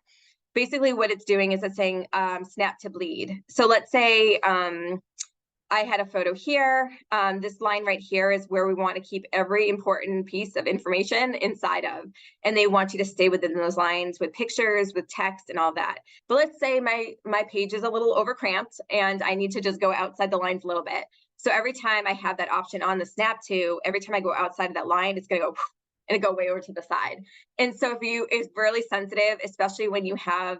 basically what it's doing is it's saying snap to bleed. So let's say I had a photo here. This line right here is where we want to keep every important piece of information inside of. And they want you to stay within those lines with pictures, with text and all that. But let's say my page is a little overcramped and I need to just go outside the lines a little bit. So every time I have that option on the snap to, every time I go outside of that line, it's going to go and it go way over to the side. And so it's really sensitive, especially when you have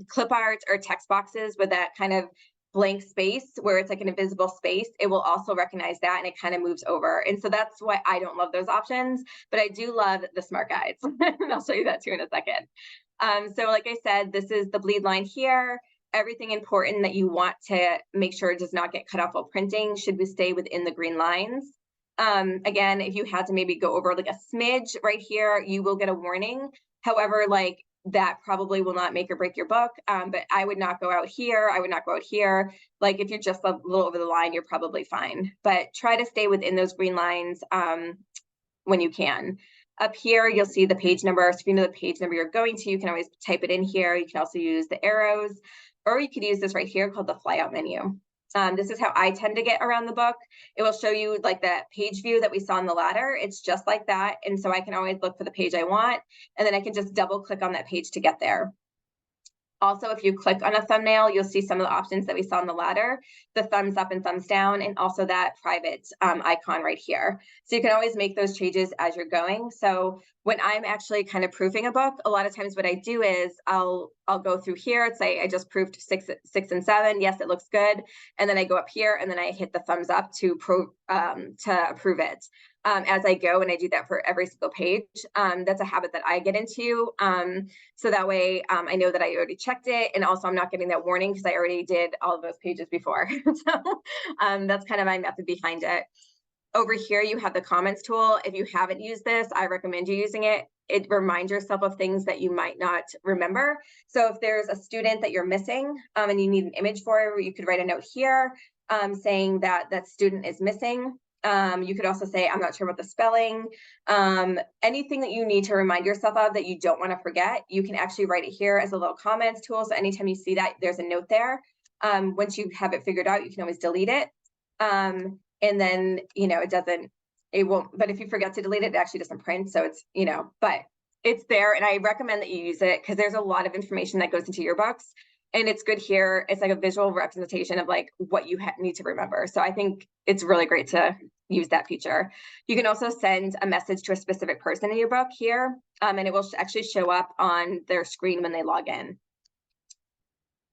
clip art or text boxes with that kind of blank space where it's like an invisible space, it will also recognize that and it kind of moves over. And so that's why I don't love those options, but I do love the smart guides. And I'll show you that too in a second. So like I said, this is the bleed line here. everything important that you want to make sure it does not get cut off while printing should stay within the green lines. Again, if you had to maybe go over like a smidge right here, you will get a warning. However, like that probably will not make or break your book. But I would not go out here. I would not go out here. Like if you're just a little over the line, you're probably fine. But try to stay within those green lines when you can. Up here, you'll see the page number. So if you know the page number you're going to, you can always type it in here. You can also use the arrows, or you could use this right here called the flyout menu. This is how I tend to get around the book. It will show you like that page view that we saw in the ladder. It's just like that. And so I can always look for the page I want, and then I can just double click on that page to get there. Also, if you click on a thumbnail, you'll see some of the options that we saw in the ladder, the thumbs up and thumbs down, and also that private icon right here. So you can always make those changes as you're going. So when I'm actually kind of proofing a book, a lot of times what I do is I'll go through here and say, I just proofed 6 and 7. Yes, it looks good. And then I go up here and then I hit the thumbs up to approve it. As I go, and I do that for every single page. That's a habit that I get into. So that way I know that I already checked it, and also I'm not getting that warning because I already did all of those pages before. So that's kind of my method behind it. Over here, you have the comments tool. If you haven't used this, I recommend you using it. It reminds yourself of things that you might not remember. So if there's a student that you're missing and you need an image for, you could write a note here saying that that student is missing. You could also say, I'm not sure about the spelling. Anything that you need to remind yourself of that you don't want to forget, you can actually write it here as a little comments tool. So anytime you see that, there's a note there. Once you have it figured out, you can always delete it. And then, you know, it won't, but if you forget to delete it, it actually doesn't print. So it's, you know, but it's there. And I recommend that you use it because there's a lot of information that goes into your books. And it's good here. It's like a visual representation of like what you need to remember. So I think it's really great to use that feature. You can also send a message to a specific person in your book here, and it will actually show up on their screen when they log in.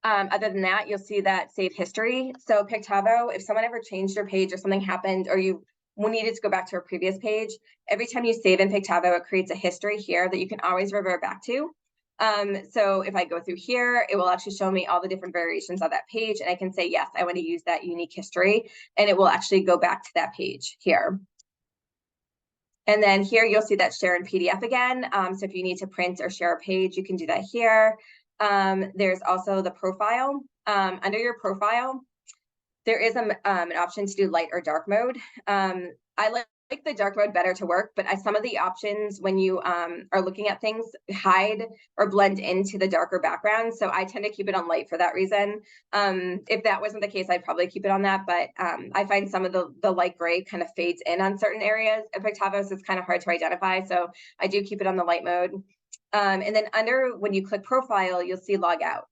Other than that, you'll see that save history. So Pictavo, if someone ever changed your page or something happened, or you needed to go back to a previous page, every time you save in Pictavo, it creates a history here that you can always revert back to. So if I go through here, it will actually show me all the different variations of that page, and I can say, yes, I want to use that unique history, and it will actually go back to that page here. And then here you'll see that share in PDF again. So if you need to print or share a page, you can do that here. There's also the profile. Under your profile, there is an option to do light or dark mode. I like the dark mode better to work, but some of the options when you are looking at things hide or blend into the darker background. So I tend to keep it on light for that reason. If that wasn't the case, I'd probably keep it on that, but I find some of the light gray kind of fades in on certain areas of Pictavo, so it's kind of hard to identify. So I do keep it on the light mode. And then when you click profile, you'll see log out.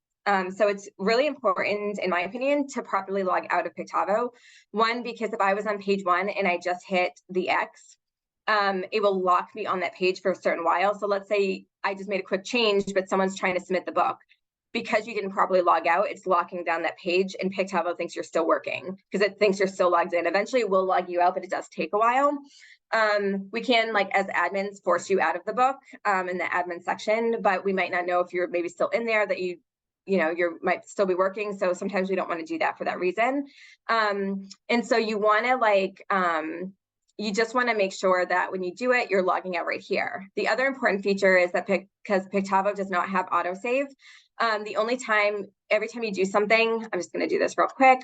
So it's really important, in my opinion, to properly log out of Pictavo. One, because if I was on page 1 and I just hit the X, it will lock me on that page for a certain while. So let's say I just made a quick change, but someone's trying to submit the book. Because you didn't properly log out, it's locking down that page, and Pictavo thinks you're still working because it thinks you're still logged in. Eventually it will log you out, but it does take a while. We can, like as admins, force you out of the book in the admin section, but we might not know if you're maybe still in there, that you might still be working. So sometimes we don't want to do that for that reason. And so you want to you just want to make sure that when you do it, you're logging out right here. The other important feature is that because Pictavo does not have autosave, every time you do something, I'm just going to do this real quick.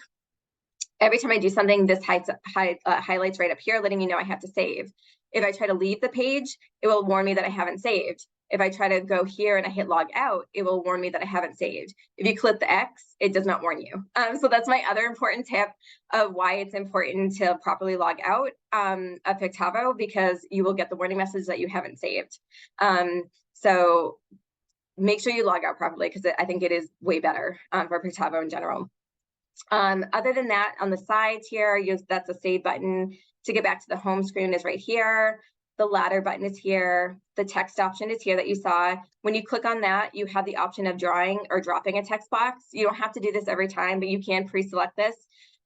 Every time I do something, this highlights right up here, letting me know I have to save. If I try to leave the page, it will warn me that I haven't saved. If I try to go here and I hit log out, it will warn me that I haven't saved. If you click the X, it does not warn you. So that's my other important tip of why it's important to properly log out of Pictavo, because you will get the warning message that you haven't saved. So make sure you log out properly, because I think it is way better for Pictavo in general. Other than that, on the sides here, that's a save button. To get back to the home screen is right here. The ladder button is here. The text option is here that you saw. When you click on that, you have the option of drawing or dropping a text box. You don't have to do this every time, but you can pre-select this.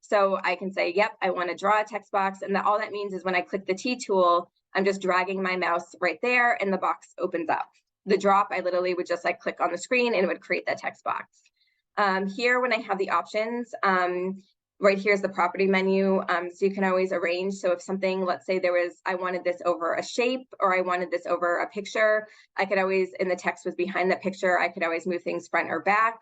So I can say, yep, I want to draw a text box. And all that means is when I click the T tool, I'm just dragging my mouse right there and the box opens up. The drop, I literally would just click on the screen and it would create that text box. Here, when I have the options, right here's the property menu. So you can always arrange. So if something, let's say I wanted this over a shape, or I wanted this over a picture, I could always, and the text was behind the picture, I could always move things front or back.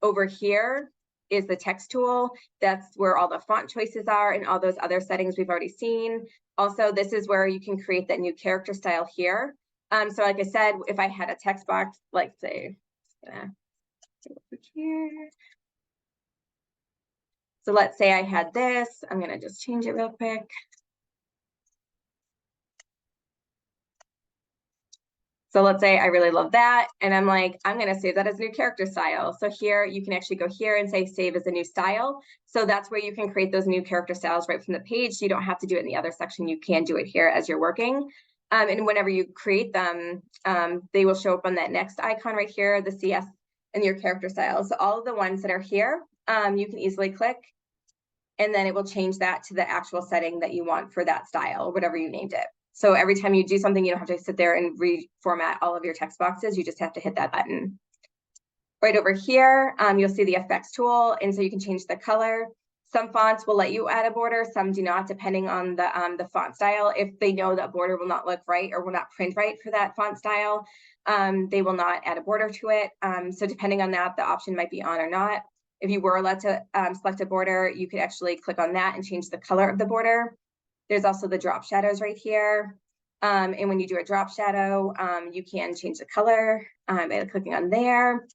Over here is the text tool. That's where all the font choices are, and all those other settings we've already seen. Also, this is where you can create that new character style here. So like I said, if I had a text box, like say, over here. So let's say I had this. I'm going to just change it real quick. So let's say I really love that, and I'm like, I'm going to save that as a new character style. So here you can actually go here and say save as a new style. So that's where you can create those new character styles right from the page. So you don't have to do it in the other section. You can do it here as you're working. And whenever you create them, they will show up on that next icon right here, the CS and your character styles. So all of the ones that are here, you can easily click, and then it will change that to the actual setting that you want for that style, whatever you named it. So every time you do something, you don't have to sit there and reformat all of your text boxes. You just have to hit that button. Right over here, you'll see the effects tool, and so you can change the color. Some fonts will let you add a border, some do not, depending on the font style. If they know that border will not look right or will not print right for that font style, they will not add a border to it. So depending on that, the option might be on or not. If you were allowed to select a border, you could actually click on that and change the color of the border. There's also the drop shadows right here. And when you do a drop shadow, you can change the color by clicking on there.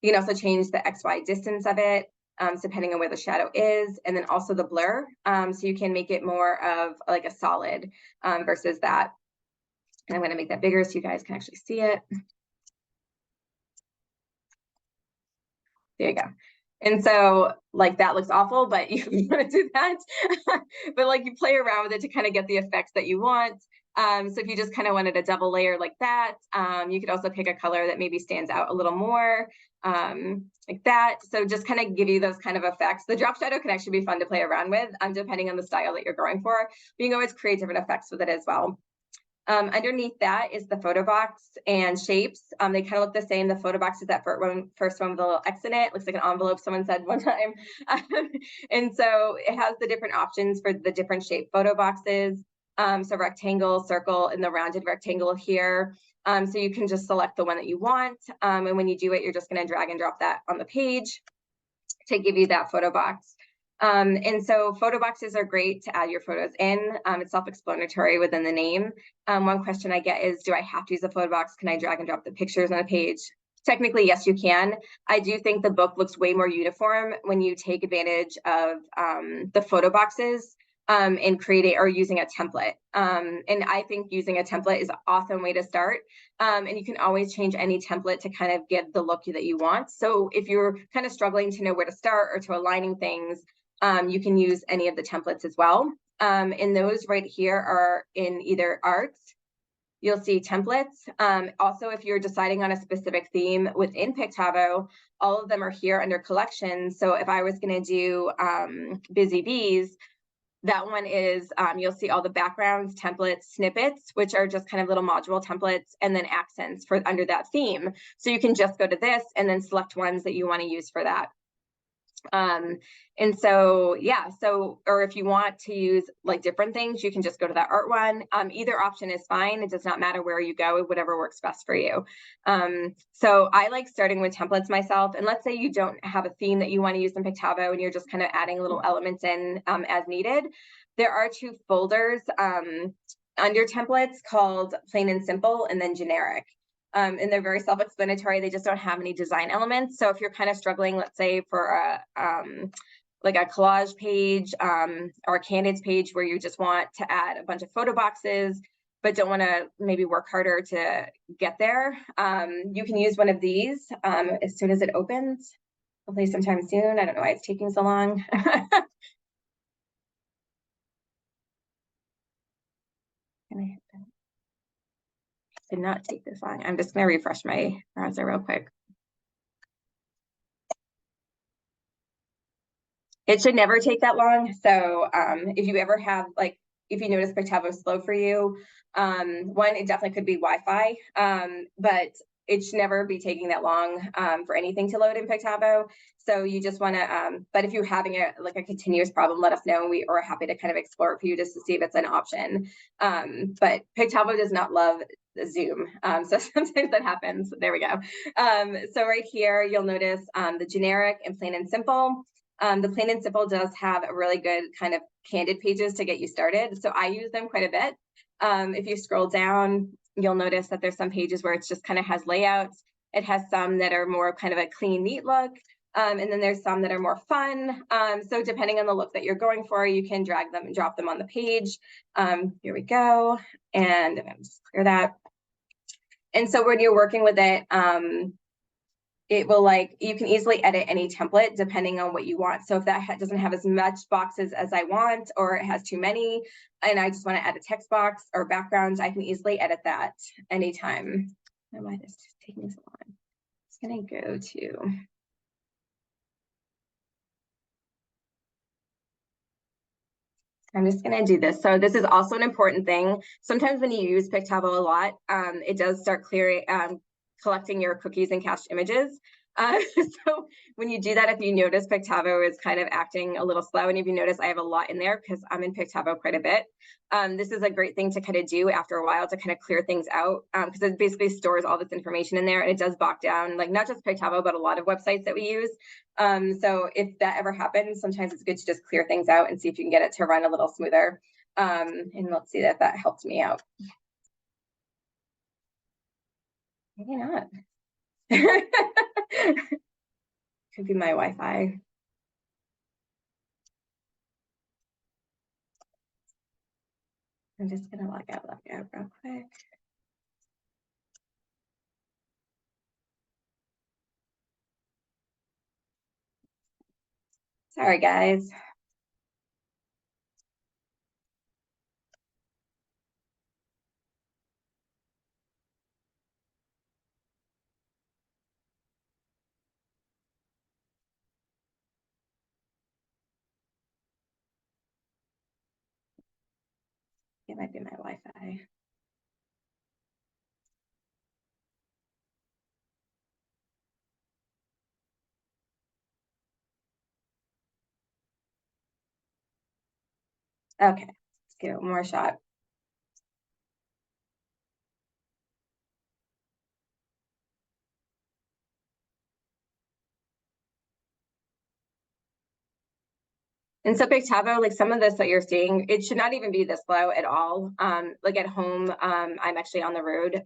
You can also change the XY distance of it, depending on where the shadow is, and then also the blur. So you can make it more of like a solid versus that. And I'm going to make that bigger so you guys can actually see it. There you go. And so like that looks awful, but you want to do that. But like you play around with it to kind of get the effects that you want. So if you just kind of wanted a double layer like that, you could also pick a color that maybe stands out a little more, like that. So just kind of give you those kind of effects. The drop shadow can actually be fun to play around with, depending on the style that you're going for. But you can always create different effects with it as well. Underneath that is the photo box and shapes. They kind of look the same. The photo box is that first one with a little X in it. Looks like an envelope, someone said one time. And so it has the different options for the different shape photo boxes. So rectangle, circle, and the rounded rectangle here. So you can just select the one that you want. And when you do it, you're just going to drag and drop that on the page to give you that photo box. And so photo boxes are great to add your photos in. It's self-explanatory within the name. One question I get is, do I have to use a photo box? Can I drag and drop the pictures on a page? Technically, yes, you can. I do think the book looks way more uniform when you take advantage of the photo boxes and creating or using a template. And I think using a template is an awesome way to start. And you can always change any template to kind of get the look that you want. So if you're kind of struggling to know where to start or to aligning things, you can use any of the templates as well. And those right here are in either arts. You'll see templates. Also, if you're deciding on a specific theme within Pictavo, all of them are here under collections. So if I was going to do Busy Bees, that one is, you'll see all the backgrounds, templates, snippets, which are just kind of little module templates, and then accents for under that theme. So you can just go to this and then select ones that you want to use for that. And so, yeah, so, or if you want to use like different things, you can just go to that art one. Either option is fine. It does not matter where you go, whatever works best for you. So I like starting with templates myself. And let's say you don't have a theme that you want to use in Pictavo and you're just kind of adding little elements in as needed. There are two folders under templates called plain and simple and then generic. And they're very self-explanatory. They just don't have any design elements. So if you're kind of struggling, let's say for a like a collage page or a candidates page where you just want to add a bunch of photo boxes, but don't want to maybe work harder to get there, you can use one of these as soon as it opens. Hopefully sometime soon. I don't know why it's taking so long. Did not take this long. I'm just going to refresh my browser real quick. It should never take that long. So if you ever have, like, if you notice Pictavo is slow for you, one, it definitely could be Wi-Fi. But it should never be taking that long for anything to load in Pictavo. So you just want to, but if you're having a continuous problem, let us know, and we are happy to kind of explore it for you just to see if it's an option. But Pictavo does not love Zoom, so sometimes that happens. There we go. So right here, you'll notice the generic and plain and simple. The plain and simple does have a really good kind of candid pages to get you started, so I use them quite a bit. If you scroll down, you'll notice that there's some pages where it's just kind of has layouts. It has some that are more kind of a clean, neat look. And then there's some that are more fun. So depending on the look that you're going for, you can drag them and drop them on the page. Here we go. And I'm just clear that. And so when you're working with it, it will you can easily edit any template depending on what you want. So if that doesn't have as much boxes as I want, or it has too many, and I just want to add a text box or background, I can easily edit that anytime. Why this is taking so long? It's gonna go to. I'm just gonna do this. So this is also an important thing. Sometimes when you use Pictavo a lot, it does start clearing, collecting your cookies and cached images. So when you do that, if you notice Pictavo is kind of acting a little slow, and if you notice I have a lot in there because I'm in Pictavo quite a bit, this is a great thing to kind of do after a while to kind of clear things out, because it basically stores all this information in there, and it does bog down not just Pictavo, but a lot of websites that we use. So if that ever happens, sometimes it's good to just clear things out and see if you can get it to run a little smoother. And let's see if that helped me out. Maybe not. Could be my Wi-Fi. I'm just gonna log out real quick. Sorry, guys. It might be my Wi-Fi. Okay, let's give it one more shot. And so Pictavo, some of this that you're seeing, it should not even be this slow at all. At home, I'm actually on the road,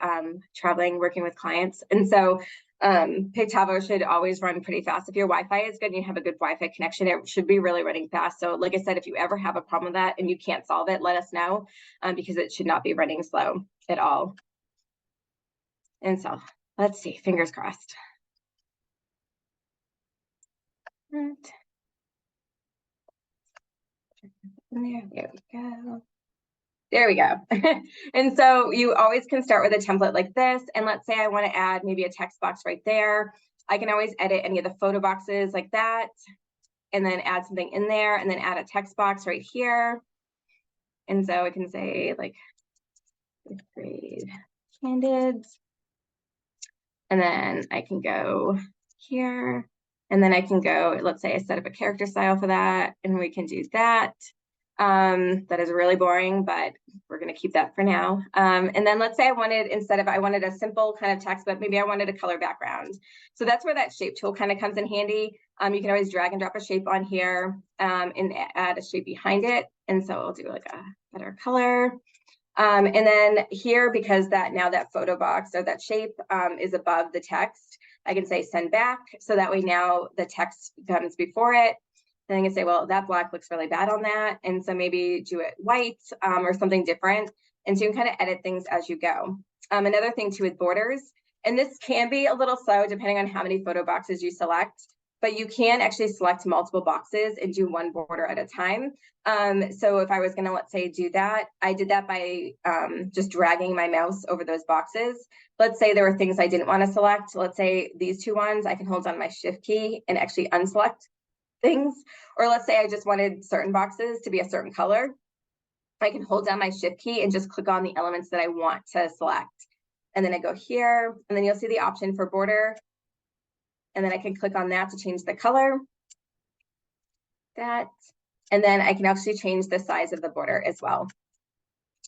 traveling, working with clients. And so Pictavo should always run pretty fast. If your Wi-Fi is good and you have a good Wi-Fi connection, it should be really running fast. So like I said, if you ever have a problem with that and you can't solve it, let us know, because it should not be running slow at all. And so let's see, fingers crossed. Right. There we go. There we go. And so you always can start with a template like this. And let's say I want to add maybe a text box right there. I can always edit any of the photo boxes like that, and then add something in there, and then add a text box right here. And so I can say fifth grade candid. And then I can go here, and then I can go, let's say I set up a character style for that, and we can do that. That is really boring, but we're going to keep that for now. And then let's say I wanted a simple kind of text, but maybe I wanted a color background. So that's where that shape tool kind of comes in handy. You can always drag and drop a shape on here, and add a shape behind it. And so I'll do a better color. And then here, because now that photo box or that shape is above the text, I can say send back. So that way now the text comes before it. And I can say, well, that black looks really bad on that. And so maybe do it white or something different. And so you can kind of edit things as you go. Another thing too with borders, and this can be a little slow depending on how many photo boxes you select, but you can actually select multiple boxes and do one border at a time. So if I was gonna, let's say, do that, I did that by just dragging my mouse over those boxes. Let's say there were things I didn't want to select. Let's say these two ones, I can hold on my shift key and actually unselect things. Or let's say I just wanted certain boxes to be a certain color. I can hold down my shift key and just click on the elements that I want to select. and then I go here, and then you'll see the option for border, and then I can click on that to change the color, and then I can actually change the size of the border as well.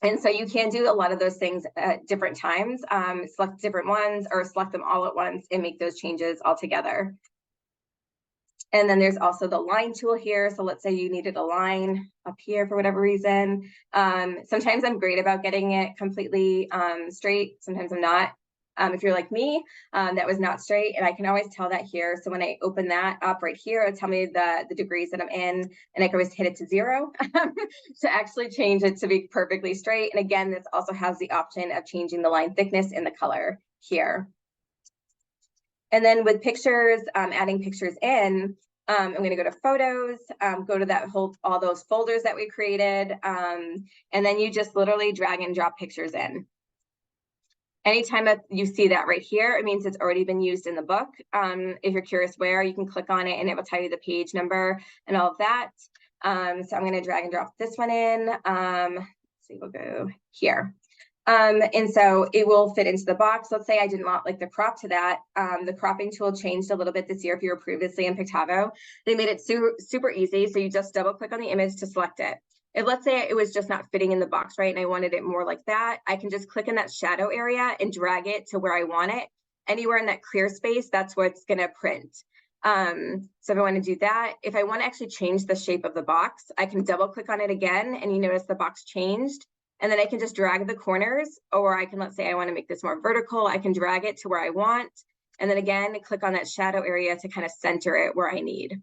And so you can do a lot of those things at different times, select different ones or select them all at once and make those changes all together. And then there's also the line tool here. So let's say you needed a line up here for whatever reason. Sometimes I'm great about getting it completely straight. Sometimes I'm not. If you're like me, that was not straight, and I can always tell that here. So when I open that up right here, it'll tell me the degrees that I'm in, and I can always hit it to 0 to actually change it to be perfectly straight. And again, this also has the option of changing the line thickness and the color here. And then with pictures, adding pictures in, I'm going to go to photos, go to all those folders that we created, and then you just literally drag and drop pictures in. Anytime you see that right here, it means it's already been used in the book. If you're curious where, you can click on it and it will tell you the page number and all of that. So I'm going to drag and drop this one in. Let's see, we'll go here. And so it will fit into the box. Let's say I didn't want like the crop to that. The cropping tool changed a little bit this year if you were previously in Pictavo. They made it super easy. So you just double click on the image to select it. If let's say it was just not fitting in the box, right, and I wanted it more like that, I can just click in that shadow area and drag it to where I want it. Anywhere in that clear space, that's where it's going to print. So if I want to do that, if I want to actually change the shape of the box, I can double click on it again, and you notice the box changed. And then I can just drag the corners, or I can, let's say I want to make this more vertical, I can drag it to where I want. And then again, click on that shadow area to kind of center it where I need,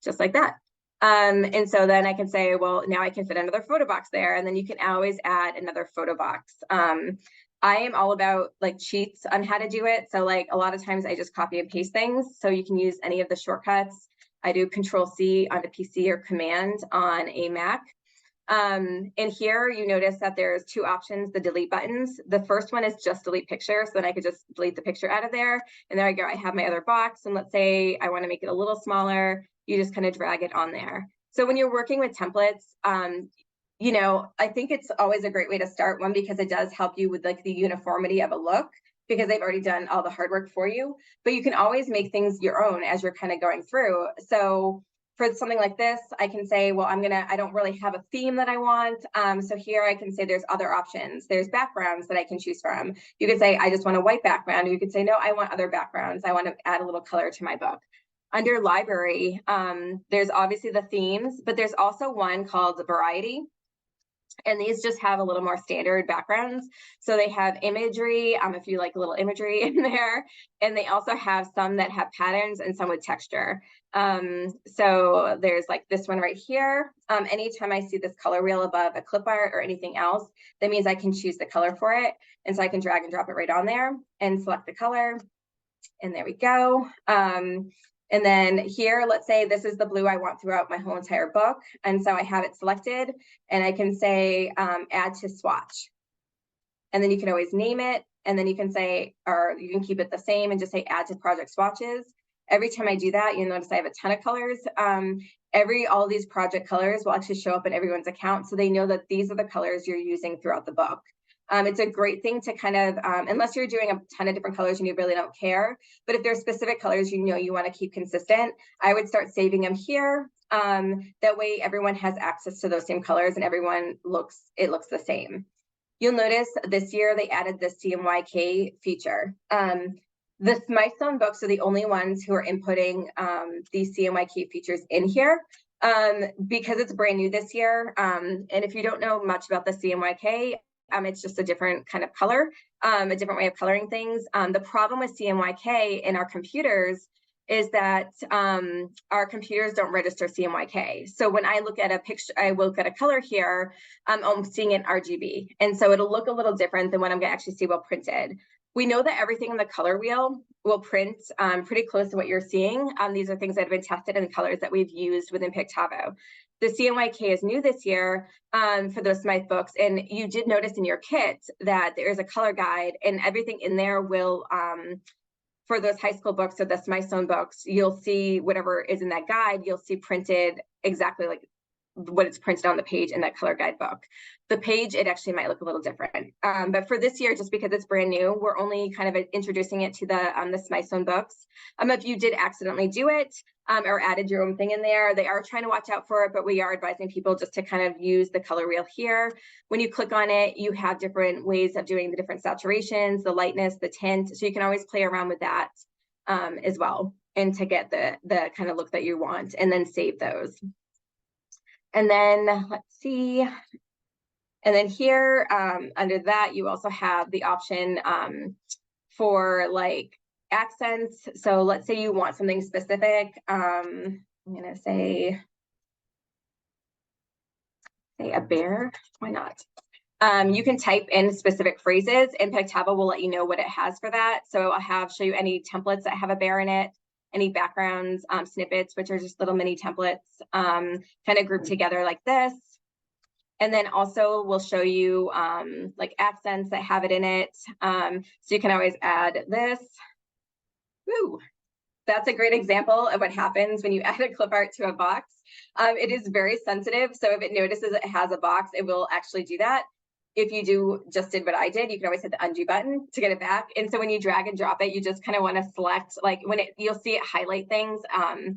just like that. And so then I can say, well, now I can fit another photo box there, and then you can always add another photo box. I am all about like cheats on how to do it. So like a lot of times I just copy and paste things. So you can use any of the shortcuts. I do Control-C on a PC or Command on a Mac. And here you notice that there's two options, the delete buttons. The first one is just delete picture. So then I could just delete the picture out of there. And there I go, I have my other box. And let's say I want to make it a little smaller. You just kind of drag it on there. So when you're working with templates, you know, I think it's always a great way to start, one, because it does help you with like the uniformity of a look, because they've already done all the hard work for you, but you can always make things your own as you're kind of going through. So for something like this, I can say, well, I don't really have a theme that I want. So here I can say there's other options. There's backgrounds that I can choose from. You could say, I just want a white background. Or you could say, no, I want other backgrounds. I want to add a little color to my book. Under library, there's obviously the themes, but there's also one called variety. And these just have a little more standard backgrounds. So they have imagery, if you like a little imagery in there, and they also have some that have patterns and some with texture. So there's like this one right here. Anytime I see this color wheel above a clip art or anything else, that means I can choose the color for it. And so I can drag and drop it right on there and select the color. And there we go. And then here, let's say this is the blue I want throughout my whole entire book. And so I have it selected, and I can say add to swatch. And then you can always name it. And then you can say, or you can keep it the same and just say add to project swatches. Every time I do that, you'll notice I have a ton of colors. All these project colors will actually show up in everyone's account. So they know that these are the colors you're using throughout the book. It's a great thing to kind of, unless you're doing a ton of different colors and you really don't care, but if there's specific colors you know you want to keep consistent, I would start saving them here. That way everyone has access to those same colors and it looks the same. You'll notice this year they added the CMYK feature. The Smilestone books are the only ones who are inputting these CMYK features in here. Because it's brand new this year. And if you don't know much about the CMYK, it's just a different kind of color, a different way of coloring things. The problem with CMYK in our computers is that our computers don't register CMYK. So when I look at a picture, I will get a color here, I'm seeing it RGB. And so it'll look a little different than what I'm gonna actually see well printed. We know that everything in the color wheel will print pretty close to what you're seeing. These are things that have been tested in the colors that we've used within Pictavo. The CMYK is new this year for those Smythe books, and you did notice in your kit that there is a color guide, and everything in there will, for those high school books or the Smilestone books, you'll see whatever is in that guide, you'll see printed exactly like what it's printed on the page in that color guidebook. The page, it actually might look a little different. But for this year, just because it's brand new, we're only kind of introducing it to the Smithsonian books. If you did accidentally do it or added your own thing in there, they are trying to watch out for it, but we are advising people just to kind of use the color wheel here. When you click on it, you have different ways of doing the different saturations, the lightness, the tint, so you can always play around with that as well, and to get the kind of look that you want, and then save those. And then let's see. And then here under that, you also have the option for like accents. So let's say you want something specific. I'm gonna say a bear, why not? You can type in specific phrases, and Pictavo will let you know what it has for that. So I'll show you any templates that have a bear in it, any backgrounds, snippets, which are just little mini templates kind of grouped together like this. And then also we'll show you like accents that have it in it. So you can always add this. Woo. That's a great example of what happens when you add a clip art to a box. It is very sensitive. So if it notices it has a box, it will actually do that. If you just did what I did, you can always hit the undo button to get it back. And so when you drag and drop it, you just kind of want to select, like you'll see it highlight things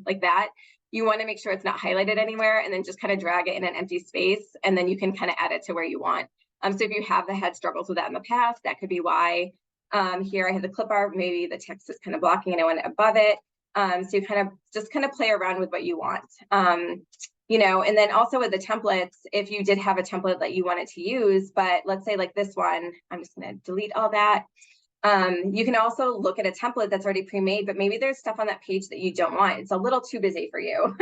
like that. You want to make sure it's not highlighted anywhere, and then just kind of drag it in an empty space, and then you can kind of add it to where you want. So if you have had struggles with that in the past, that could be why. Here I have the clip art, maybe the text is kind of blocking and I want it above it. So you kind of play around with what you want. You know, and then also with the templates, if you did have a template that you wanted to use, but let's say like this one, I'm just going to delete all that. You can also look at a template that's already pre-made, but maybe there's stuff on that page that you don't want. It's a little too busy for you.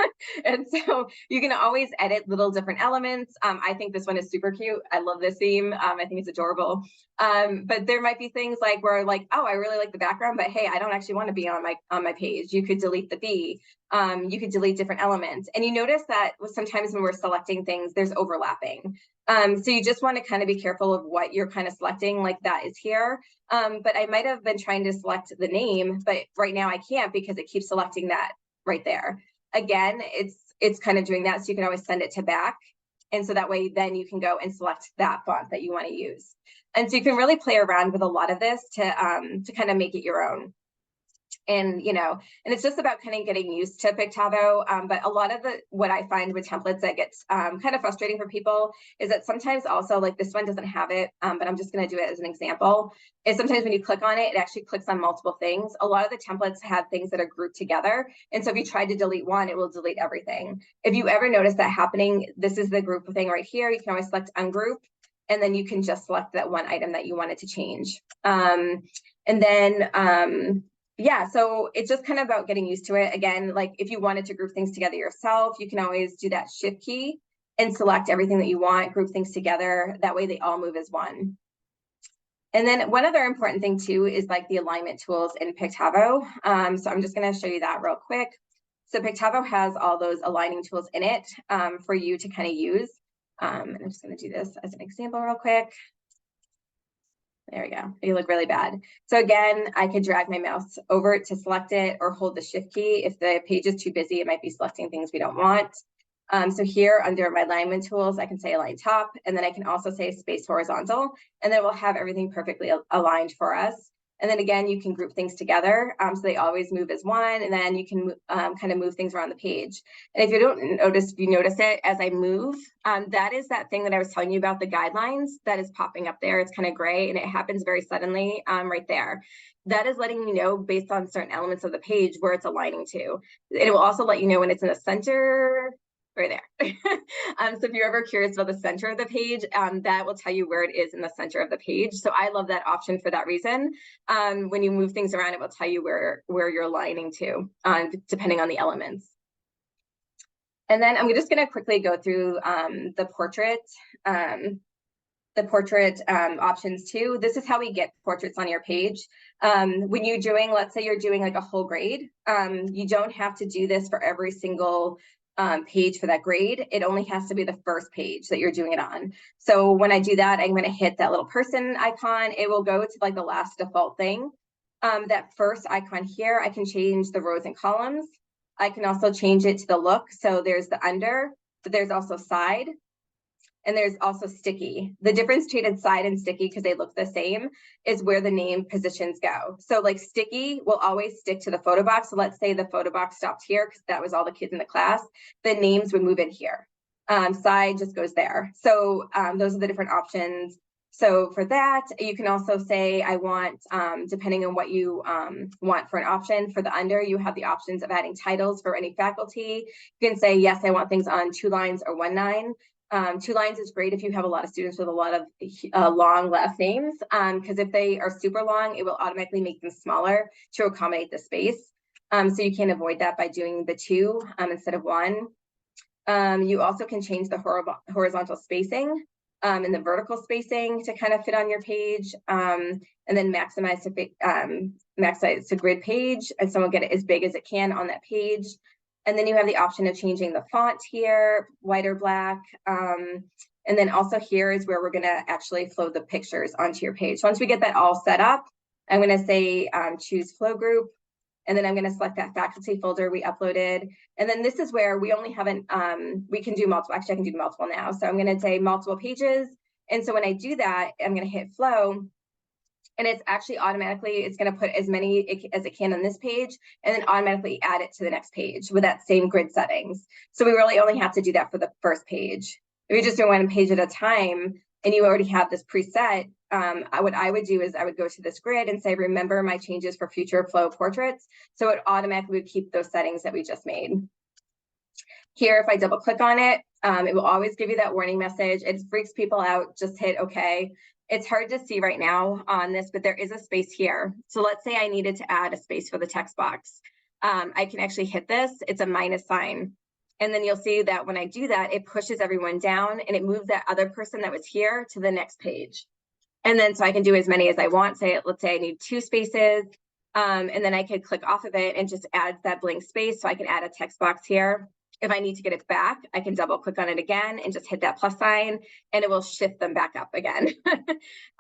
And so you can always edit little different elements. I think this one is super cute. I love this theme. I think it's adorable. But there might be things like where like, oh, I really like the background, but hey, I don't actually want to be on my page. You could delete the B. You could delete different elements. And you notice that sometimes when we're selecting things, there's overlapping. So you just want to kind of be careful of what you're kind of selecting, like that is here. But I might have been trying to select the name, but right now I can't because it keeps selecting that right there. Again, it's kind of doing that, so you can always send it to back. And so that way then you can go and select that font that you want to use. And so you can really play around with a lot of this to kind of make it your own. And, you know, and it's just about kind of getting used to Pictavo. But a lot of what I find with templates that gets kind of frustrating for people is that sometimes also, like this one doesn't have it, but I'm just going to do it as an example, is sometimes when you click on it, it actually clicks on multiple things. A lot of the templates have things that are grouped together. And so if you try to delete one, it will delete everything. If you ever notice that happening, this is the group thing right here. You can always select ungroup, and then you can just select that one item that you wanted to change. And then, yeah, so it's just kind of about getting used to it. Again, like if you wanted to group things together yourself, you can always do that shift key and select everything that you want, group things together. That way they all move as one. And then one other important thing too is like the alignment tools in Pictavo. So I'm just going to show you that real quick. So Pictavo has all those aligning tools in it for you to kind of use. And I'm just going to do this as an example real quick. There we go. You look really bad. So again, I could drag my mouse over to select it or hold the shift key. If the page is too busy, it might be selecting things we don't want. So here under my alignment tools, I can say align top, and then I can also say space horizontal, and then we'll have everything perfectly aligned for us. And then again, you can group things together so they always move as one, and then you can kind of move things around the page. And if you don't notice, if you notice it as I move, that is that thing that I was telling you about, the guidelines that is popping up there. It's kind of gray and it happens very suddenly right there. That is letting you know based on certain elements of the page where it's aligning to. It will also let you know when it's in the center, right there. So if you're ever curious about the center of the page, that will tell you where it is in the center of the page. So I love that option for that reason. When you move things around, it will tell you where you're aligning to, depending on the elements. And then I'm just going to quickly go through the portrait options too. This is how we get portraits on your page. When you're doing, let's say you're doing like a whole grade, you don't have to do this for every single page for that grade. It only has to be the first page that you're doing it on. So when I do that, I'm going to hit that little person icon. It will go to like the last default thing. That first icon here, I can change the rows and columns. I can also change it to the look. So there's the under, but there's also side, and there's also sticky. The difference between side and sticky, because they look the same, is where the name positions go. So like sticky will always stick to the photo box. So let's say the photo box stopped here because that was all the kids in the class. The names would move in here. Side just goes there. So those are the different options. So for that, you can also say, I want, depending on what you want for an option, for the under, you have the options of adding titles for any faculty. You can say, yes, I want things on 2 lines or 1 line. 2 lines is great if you have a lot of students with a lot of long last names, because if they are super long, it will automatically make them smaller to accommodate the space. So you can avoid that by doing the 2 instead of 1. You also can change the horizontal spacing and the vertical spacing to kind of fit on your page, and then maximize to grid page, and someone get it as big as it can on that page. And then you have the option of changing the font here, white or black. And then also here is where we're going to actually flow the pictures onto your page. So once we get that all set up, I'm going to say choose flow group. And then I'm going to select that faculty folder we uploaded. And then this is where we only haven't, we can do multiple, actually I can do multiple now. So I'm going to say multiple pages. And so when I do that, I'm going to hit flow. And it's actually automatically, it's going to put as many as it can on this page, and then automatically add it to the next page with that same grid settings. So we really only have to do that for the first page. If you just do 1 page at a time and you already have this preset, what I would do is I would go to this grid and say, remember my changes for future flow portraits. So it automatically would keep those settings that we just made. Here, if I double click on it, it will always give you that warning message. It freaks people out. Just hit OK. It's hard to see right now on this, but there is a space here. So let's say I needed to add a space for the text box. I can actually hit this. It's a minus sign. And then you'll see that when I do that, it pushes everyone down and it moves that other person that was here to the next page. And then so I can do as many as I want. Let's say I need 2 spaces. And then I could click off of it and just add that blank space. So I can add a text box here. If I need to get it back, I can double click on it again and just hit that plus sign, and it will shift them back up again.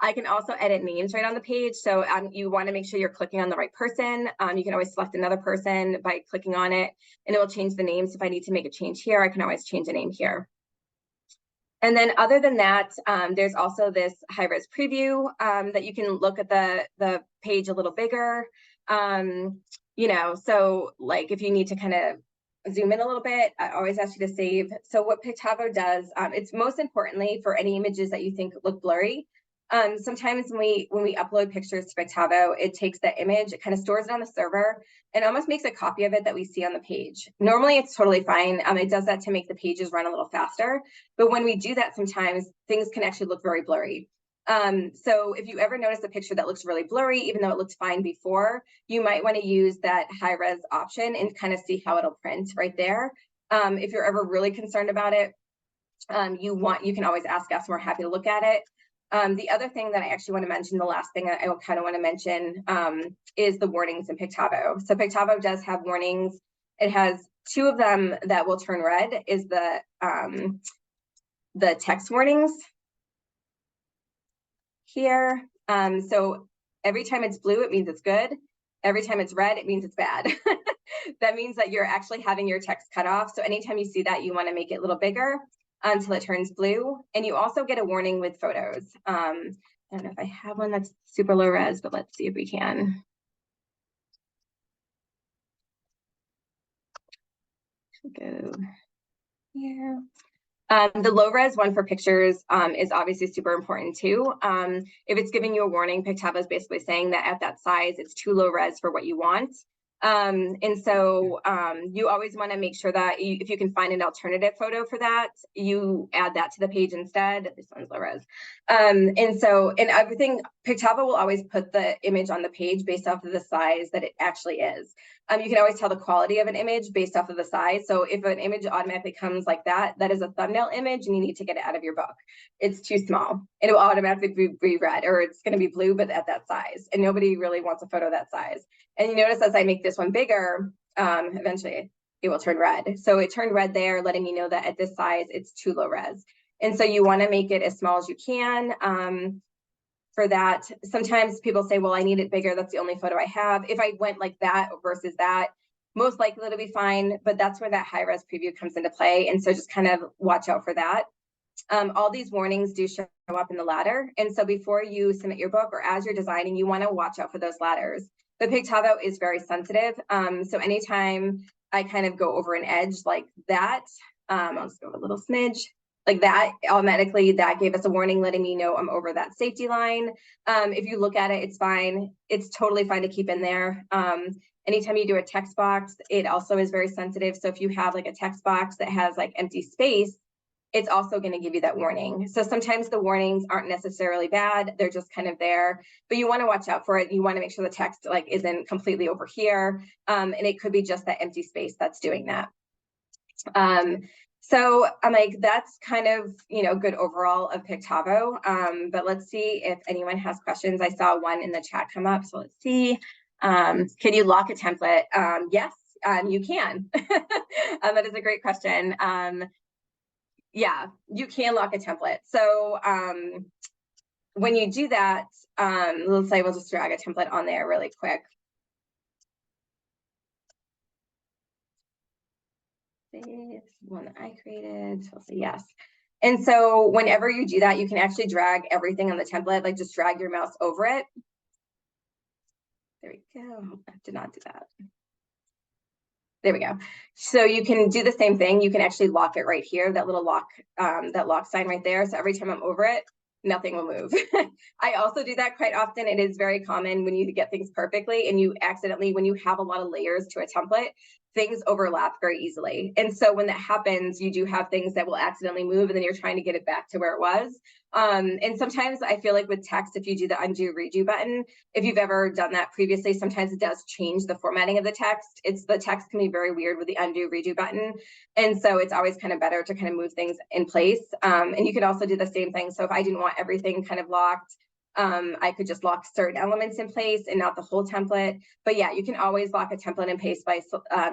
I can also edit names right on the page. So you want to make sure you're clicking on the right person. You can always select another person by clicking on it, and it will change the names. If I need to make a change here, I can always change the name here. And then other than that, there's also this high-res preview that you can look at the page a little bigger. You know, so like if you need to kind of zoom in a little bit, I always ask you to save. So what Pictavo does, it's most importantly for any images that you think look blurry. Sometimes when we upload pictures to Pictavo, it takes that image, it kind of stores it on the server, and almost makes a copy of it that we see on the page. Normally it's totally fine. It does that to make the pages run a little faster. But when we do that, sometimes things can actually look very blurry. So if you ever notice a picture that looks really blurry, even though it looked fine before, you might want to use that high res option and kind of see how it'll print right there. If you're ever really concerned about it, you can always ask us. We're happy to look at it. The other thing that I actually want to mention, the last thing I kind of want to mention, is the warnings in Pictavo. So Pictavo does have warnings. It has 2 of them that will turn red, is the text warnings here. So every time it's blue, it means it's good. Every time it's red, it means it's bad. That means that you're actually having your text cut off. So anytime you see that, you want to make it a little bigger until it turns blue. And you also get a warning with photos. I don't know if I have one that's super low res, but let's see if we can. Go here. The low res one for pictures is obviously super important too. If it's giving you a warning, Pictavo is basically saying that at that size, it's too low res for what you want. And so you always want to make sure that if you can find an alternative photo for that, you add that to the page instead. This one's low res. And everything, Pictavo will always put the image on the page based off of the size that it actually is. You can always tell the quality of an image based off of the size. So if an image automatically comes like that, that is a thumbnail image and you need to get it out of your book. It's too small and it will automatically be red, or it's going to be blue, but at that size. And nobody really wants a photo that size. And you notice as I make this one bigger, eventually it will turn red. So it turned red there, letting me know that at this size, it's too low res. And so you want to make it as small as you can. For that, sometimes people say, well, I need it bigger. That's the only photo I have. If I went like that versus that, most likely it'll be fine, but that's where that high res preview comes into play. And so just kind of watch out for that. All these warnings do show up in the ladder. And so before you submit your book or as you're designing, you want to watch out for those ladders. The Pictavo is very sensitive. So anytime I kind of go over an edge like that, I'll just go a little smidge like that, automatically that gave us a warning letting me know I'm over that safety line. If you look at it, it's fine. It's totally fine to keep in there. Anytime you do a text box, it also is very sensitive. So if you have like a text box that has like empty space, it's also going to give you that warning. So sometimes the warnings aren't necessarily bad. They're just kind of there, but you want to watch out for it. You want to make sure the text like isn't completely over here. And it could be just that empty space that's doing that. So I'm like, that's kind of, good overall of Pictavo. But let's see if anyone has questions. I saw one in the chat come up. So let's see. Can you lock a template? Yes, you can. That is a great question. Yeah, you can lock a template. So when you do that, let's say we'll just drag a template on there really quick. It's one that I created, so I'll say yes. And so whenever you do that, you can actually drag everything on the template, like just drag your mouse over it. There we go. I did not do that. There we go. So you can do the same thing. You can actually lock it right here, that little lock, that lock sign right there. So every time I'm over it, nothing will move. I also do that quite often. It is very common when you get things perfectly and you accidentally, when you have a lot of layers to a template, things overlap very easily. And so when that happens, you do have things that will accidentally move and then you're trying to get it back to where it was. And sometimes I feel like with text, if you do the undo redo button, if you've ever done that previously, sometimes it does change the formatting of the text. The text can be very weird with the undo redo button. And so it's always kind of better to kind of move things in place. And you could also do the same thing. So if I didn't want everything kind of locked, I could just lock certain elements in place and not the whole template. But yeah, you can always lock a template in place by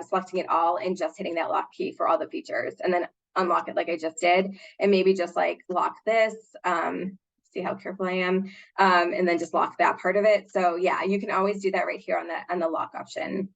selecting it all and just hitting that lock key for all the features and then unlock it like I just did. And maybe just like lock this, see how careful I am, and then just lock that part of it. So yeah, you can always do that right here on the lock option.